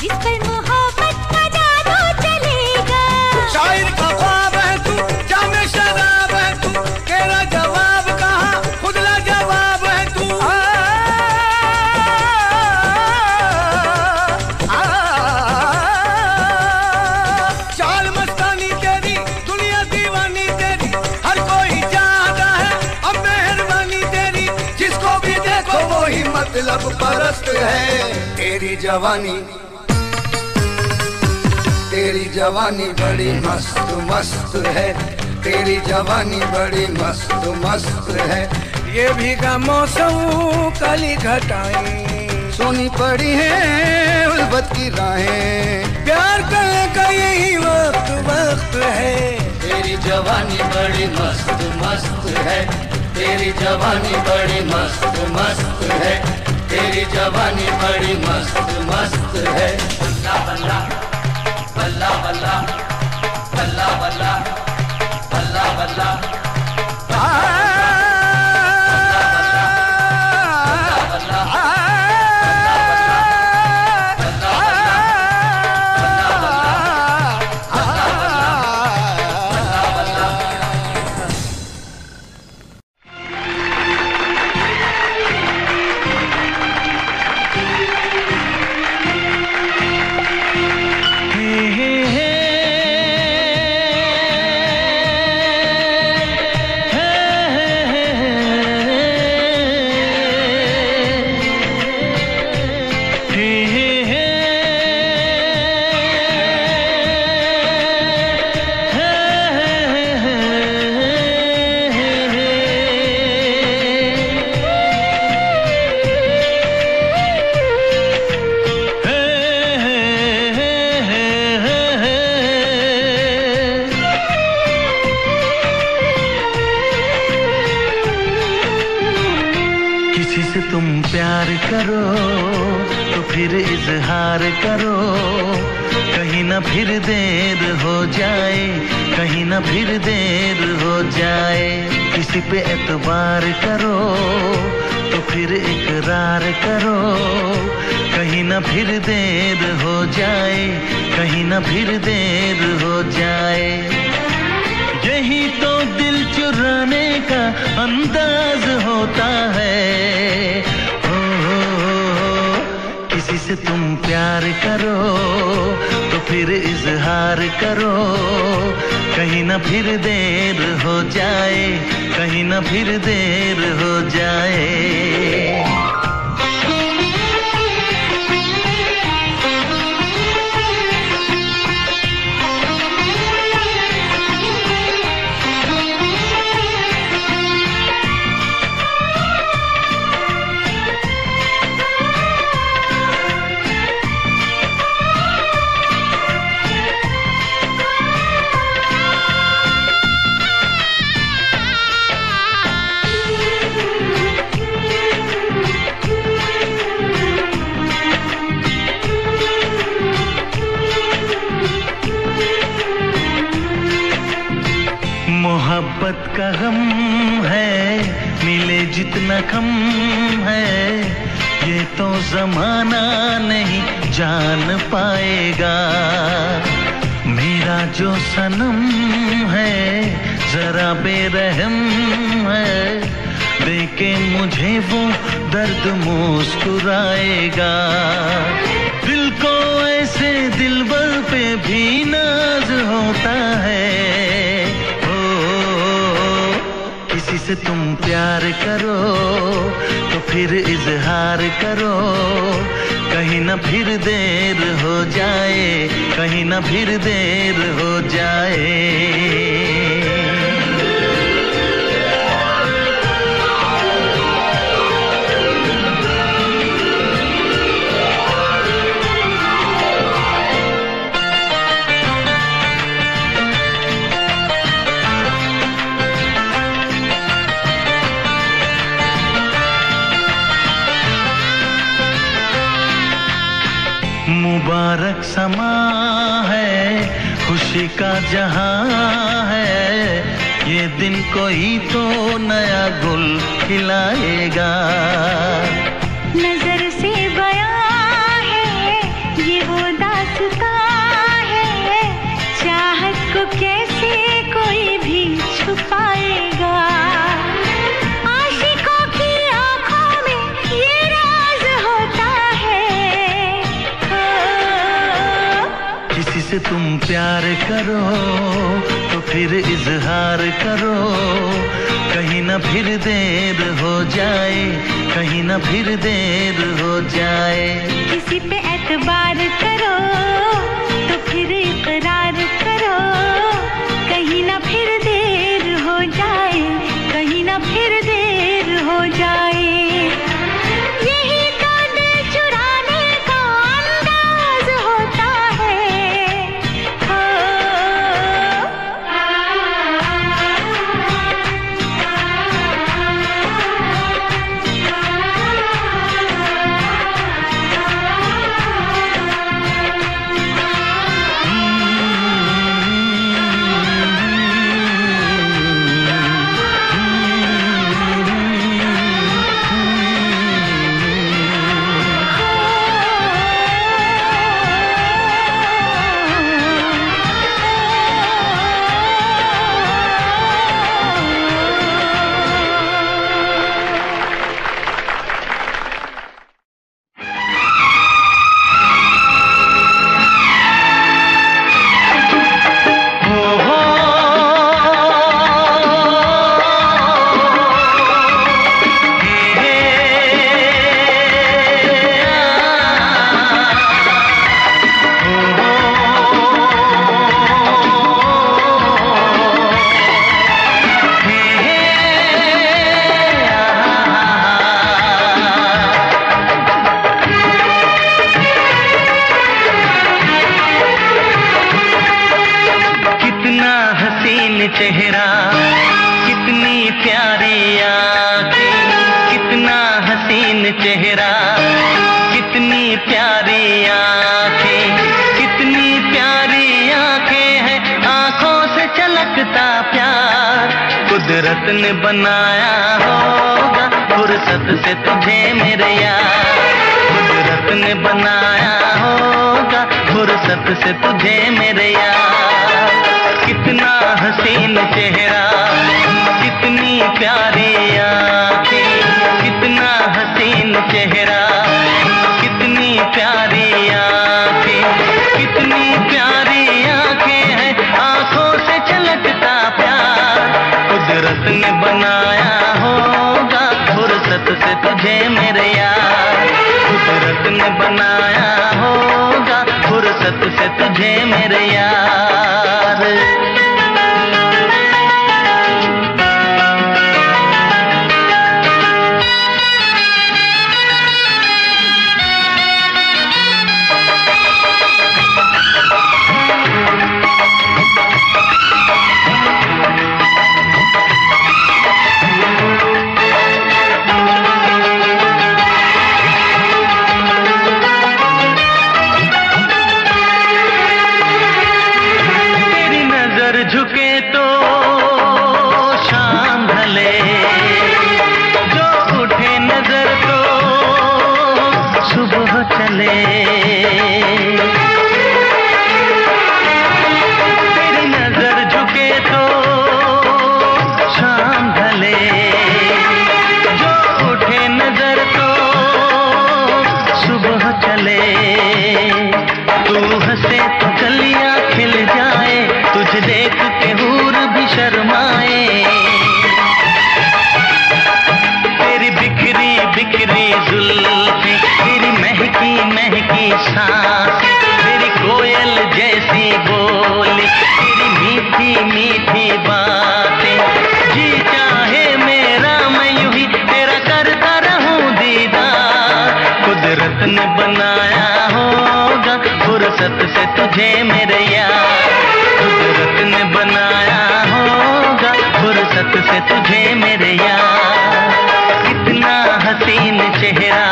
[SPEAKER 3] जिस पर मोहब्बत का जादू चलेगा।
[SPEAKER 7] शायर का ख्वाब है तू, जामे शराब है तू, तेरा जवाब कहाँ खुदला जवाब है तू। चाल मस्तानी तेरी, दुनिया दीवानी तेरी, हर कोई चाहता है अब मेहरबानी तेरी, जिसको भी देखो वो ही
[SPEAKER 6] मतलब परस्त है। तेरी जवानी, तेरी जवानी बड़ी मस्त मस्त है, तेरी जवानी बड़ी मस्त मस्त है।
[SPEAKER 7] ये भीगा मौसम काली घटाएं
[SPEAKER 6] सुनी पड़ी है उल्फत की राहें,
[SPEAKER 7] प्यार करने का यही वक्त वक्त है।
[SPEAKER 1] तेरी जवानी बड़ी मस्त मस्त है, तेरी जवानी बड़ी मस्त मस्त है, तेरी जवानी बड़ी मस्त मस्त है। बल्ला बल्ला बल्ला बल्ला बल्ला बल्ला बल्ला बल्ला
[SPEAKER 2] किसी से तुम प्यार करो तो फिर इजहार करो, कहीं ना फिर देर हो जाए, कहीं ना फिर देर हो जाए। किसी पे एतबार करो तो फिर इकरार करो, कहीं ना फिर देर हो जाए, कहीं ना फिर देर हो जाए। यही तो दिल चुराने का अंदाज होता है। किसी से तुम प्यार करो तो फिर इजहार करो, कहीं ना फिर देर हो जाए, कहीं ना फिर देर हो जाए। मोहब्बत का गम है, मिले जितना कम है, ये तो जमाना नहीं जान पाएगा। मेरा जो सनम है जरा बेरहम है, देखे मुझे वो दर्द मुस्कुराएगा। दिल को ऐसे दिलबर पे भी नाज होता है। किसी से तुम प्यार करो तो फिर इजहार करो, कहीं ना फिर देर हो जाए, कहीं ना फिर देर हो जाए। मुबारक समा है, खुशी का जहां है, ये दिन कोई तो नया गुल खिलाएगा।
[SPEAKER 3] नजर से बयां है ये वो दास्तां है, चाहत को कैसे कोई भी छुपाएगा। आशिकों की आंखों में ये राज होता है।
[SPEAKER 2] किसी से तुम प्यार करो तो फिर इजहार करो, कहीं ना फिर देर हो जाए, कहीं ना फिर देर हो जाए।
[SPEAKER 3] किसी पे एतबार करो तो फिर इकरार करो, कहीं ना फिर देर हो जाए, कहीं ना फिर देर हो जाए। यही तो दिल चुराने का अंदाज होता है।
[SPEAKER 1] कुदरत ने बनाया होगा फुर्सत से तुझे मेरे यार, कुदरत ने बनाया होगा फुर्सत से तुझे मेरे यार। कितना हसीन चेहरा, कितनी प्यारी आँखें, कितना हसीन चेहरा, कितनी प्यारी आँखें, कितनी प्यारी आँखें हैं, आँखों से छलकता प्यार। कुदरत ने बनाया होगा फुर्सत से तुझे मेरे यार, कुदरत ने बनाया होगा फुर्सत से तुझे मेरे यार। झुके तो शाम ढले, जो उठे नजर तो सुबह चले। तेरी नजर झुके तो शाम ढले, जो उठे नजर तो सुबह चले। तू हंसे तो कलियां खिल जाए, तुझे देख के हूर भी शर्माए। तेरी बिखरी बिखरी जुल्फें, तेरी महकी महकी सांसें, तेरी कोयल जैसी बोली, तेरी मीठी मीठी बातें। जी चाहे मेरा मैं यूं ही तेरा करता रहूं दीदार। कुदरत ने बनाया होगा फुर्सत से तुझे मेरे यार, कुदरत ने बनाया होगा फुर्सत से तुझे मेरे यार। कितना हसीन चेहरा,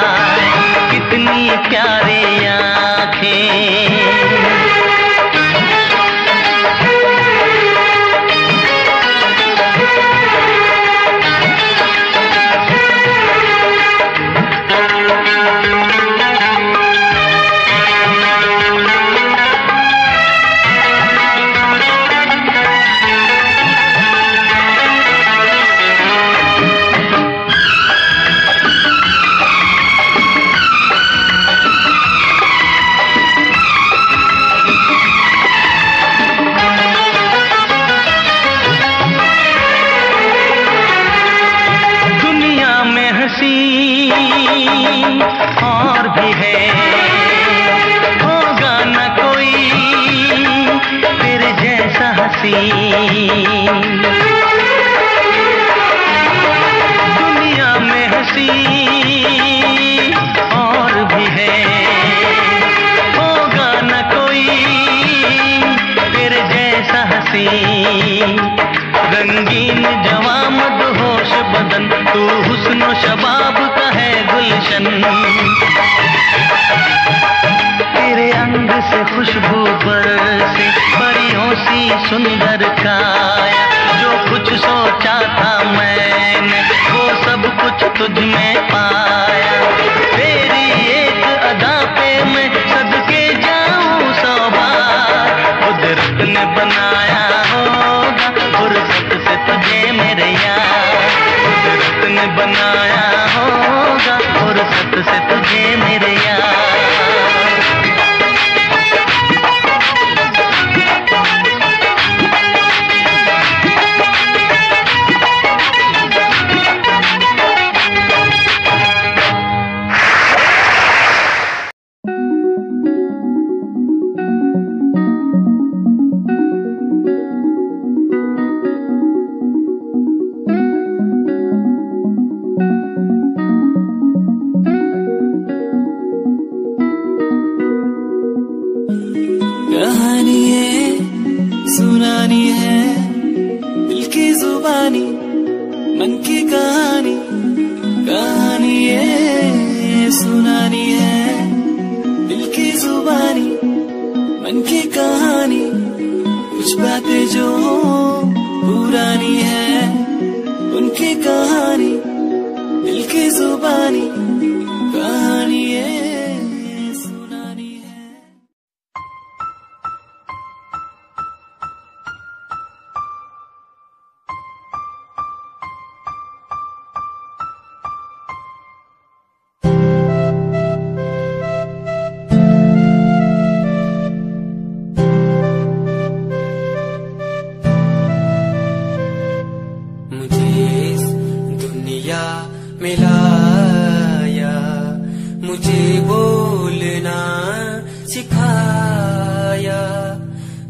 [SPEAKER 1] कितनी प्यारी आँखें। और भी है, होगा न कोई तेरे जैसा हसीन। दुनिया में हसी और भी है, होगा न कोई तेरे जैसा हसीन। रंगीन जवां मदहोश बदन, तू हुस्न शबाब का है गुलशन। तेरे अंग से खुशबू बरसे, परियों सी सुंदर काया। जो कुछ सोचा था मैंने वो सब कुछ तुझ में पाया। तेरी एक अदा पे मैं सदके जाऊं 100 बार। कुदरत ने बनाया होगा फुर्सत से तुझे मेरे यार, कुदरत ने बनाया होगा फुर्सत से तुझे मेरे यार।
[SPEAKER 8] कहानी है सुनानी है, दिल की जुबानी मन की कहानी। कहानी है सुनानी है, दिल की जुबानी मन की कहानी। कुछ बातें जो पुरानी है जुबानी कहानी ये सुनानी है। मिलाया मुझे बोलना सिखाया,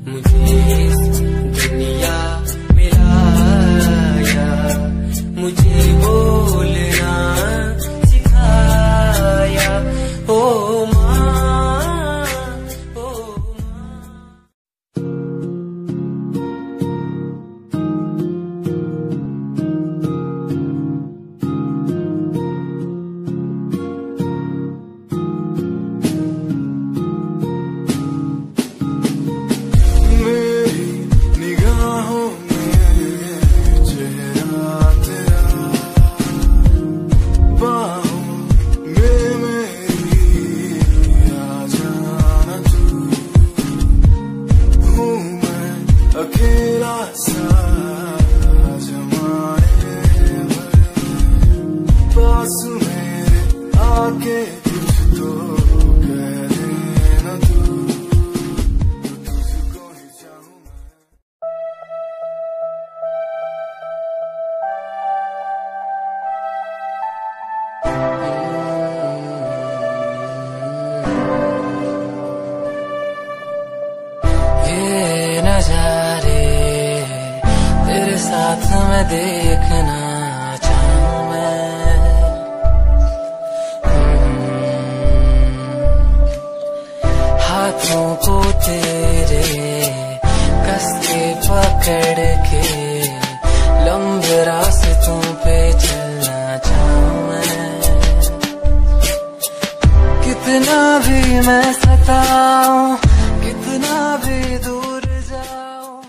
[SPEAKER 8] मुझे दुनिया मिलाया मुझे बोलना सिखाया। ओ माँ ओ
[SPEAKER 9] अकेला सा जमाने पास मेरे आके कुछ तो कह देना तू, तुझको ही चाहूं
[SPEAKER 8] मैं। ये नजारे तेरे साथ मैं देखना चाहूं मैं, हाथों को तेरे कस के पकड़ के लंबे रास्तों पे चलना चाहूं मैं। कितना भी मैं सताऊं कितना भी दूर जाऊं,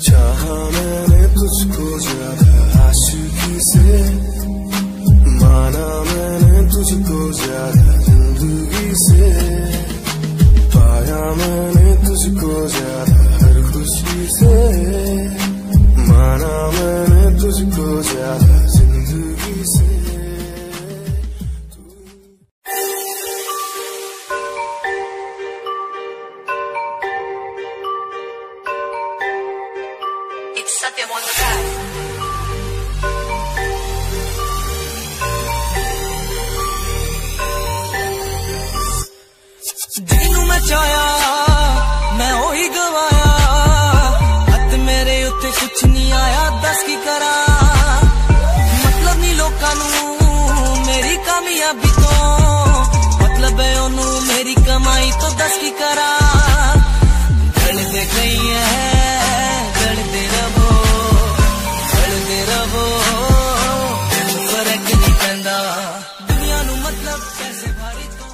[SPEAKER 9] चाहा मैंने तुझको ज्यादा आशिकी से, माना मैंने तुझको ज्यादा जिंदगी से, पाया मैंने तुझको ज्यादा हर खुशी से, माना मैंने तुझको ज्यादा जिंदगी से।
[SPEAKER 8] ਜਿਹਨੂੰ ਮੈਂ ਚਾਹਿਆ ਮੈਂ ਉਹੀ ਗਵਾਇਆ, ਹੱਥ ਮੇਰੇ ਉੱਤੇ ਕੁਛ ਨਹੀਂ ਆਇਆ ਦੱਸ ਕੀ ਕਰਾਂ। ਮਤਲਬ ਨਹੀਂ ਲੋਕਾਂ ਨੂੰ ਮੇਰੀ ਕਾਮਯਾਬੀ ਤੋਂ, ਮਤਲਬ ਹੈ ਉਹਨੂੰ ਮੇਰੀ ਕਮਾਈ ਤੋਂ ਦੱਸ ਕੀ ਕਰਾਂ। ਗੜਦੇ ਗਈ ਹੈ ਗੜਦੇ ਰਵੋ ਫਰਕ ਨਹੀਂ ਪੈਂਦਾ ਦੁਨੀਆ ਨੂੰ, ਮਤਲਬ ਪੈਸੇ ਭਾਰੀ ਤੋਂ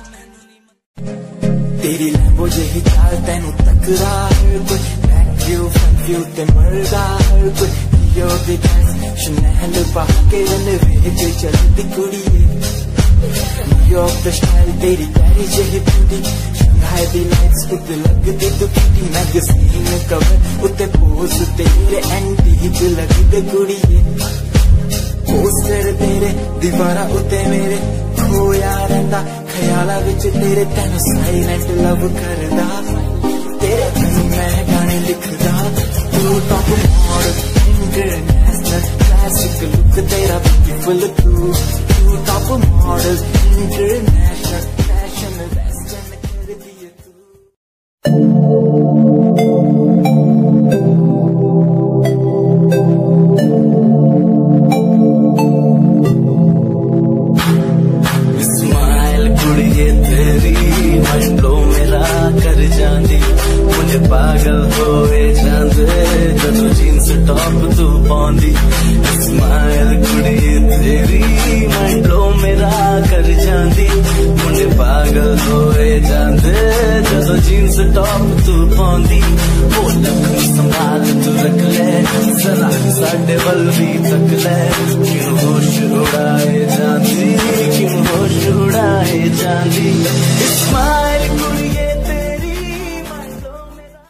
[SPEAKER 10] तेरी लैम्बो यही चाल तेनू तकरा हर कोई, बैक व्यू फ्रंट व्यू ते मरदा हर कोई, यो दी ड्रेस शनैल पा के रन वेच चलदी कुड़िए, न्यूयॉर्क दा स्टाइल तेरी प्यारी यही ब्यूटी, शंघाई दी लाइट्स उत्ते लगदी दुपट्टी, मैगज़ीन कवर उत्ते पोज तेरे एंटीक लगदे कुड़िए, पोस्टर तेरे दीवारा उत्ते मेरे खोया रहिंदा ख्याला विच तेरे, तेनू साइलेंट लव करदा तेरे कई मैं गाने लिखदा, तू top model international classic look तेरा ब्यूटीफुल, तू top model international fashion western कर दिए तू।
[SPEAKER 8] स्माइल कुड़िए तेरी मंडो मेरा कर जांदी, मुझ मुंडे पागल होए जांदे जदों जीन्स टॉप तू पाउंदी स्माइल कुड़िए तेरी माइंडो मेरा कर जांदी मुंडे पागल होए जांदे जदों जीन्स टॉप तू पाउंदी वो लखन संभाल तू रख ले जरा साडे वल भी तक ले क्यों होश उड़ाए जांदी क्यों होश उड़ाए जांदी स्माइल कुड़िए तेरी माइंडो मेरा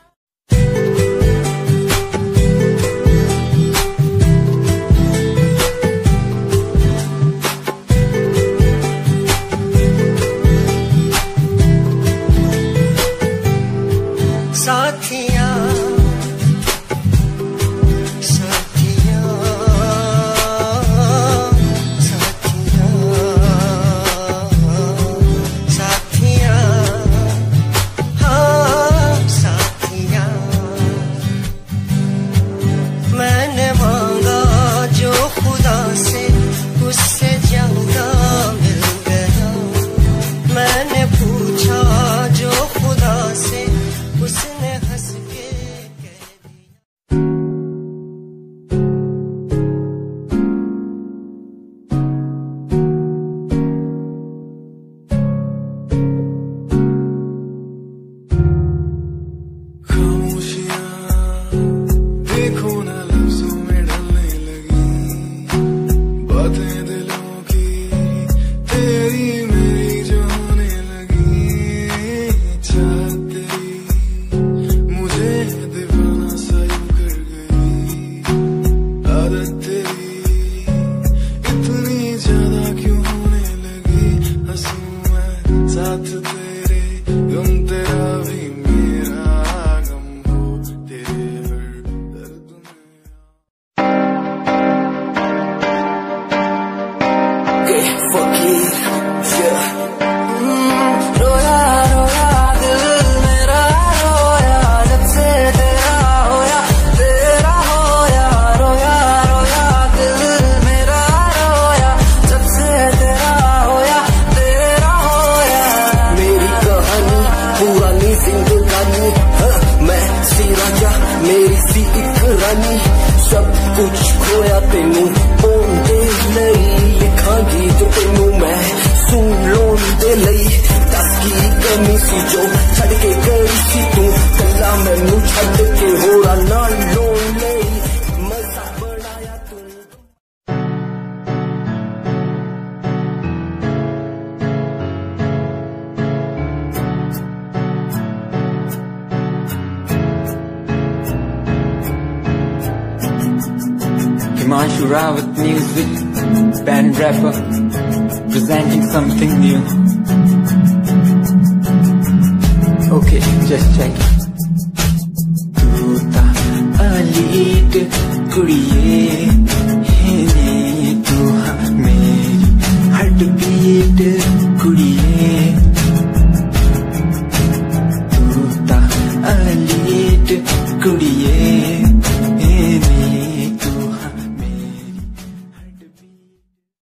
[SPEAKER 11] साथिया मैंने मांगा जो खुदा से उससे ज्यादा मिल गया मैंने पूछा जो खुदा से उसने हंस के कह दिया
[SPEAKER 9] खामोशियां देखो ना लफ्जों में ढलने लगी बातें दिलों की तेरी मेरी जो होने लगी चाहत तेरी मुझे दीवाना सा यूं कर गई आदत तेरी इतनी ज्यादा क्यों होने लगी हंसूं मैं साथ तेरे गम तेरा भी मेरा गम हो तेरे हर दर्द में
[SPEAKER 8] रोया रोया दिल मेरा रोया जब से तेरा होया रोया रोया दिल मेरा रोया जब से तेरा होया मेरी कहानी पुरानी जिंदगानी मैं सी राजा मेरी सी एक रानी सब कुछ खोया तेनू ओंदे लई लिखा गीत तेनू मैं सुन लोन दे लई दस की कमी सी जो छड़ के गई सी तू कला मैनू छड़ के होरा नाल लोन लई मजा बनाया तू
[SPEAKER 10] Himanshu Rawat music, band rapper, presenting something new. Okay, just check it. तू ता अलीट कुड़िए है नी तू हाँ मेरी हार्ट बीट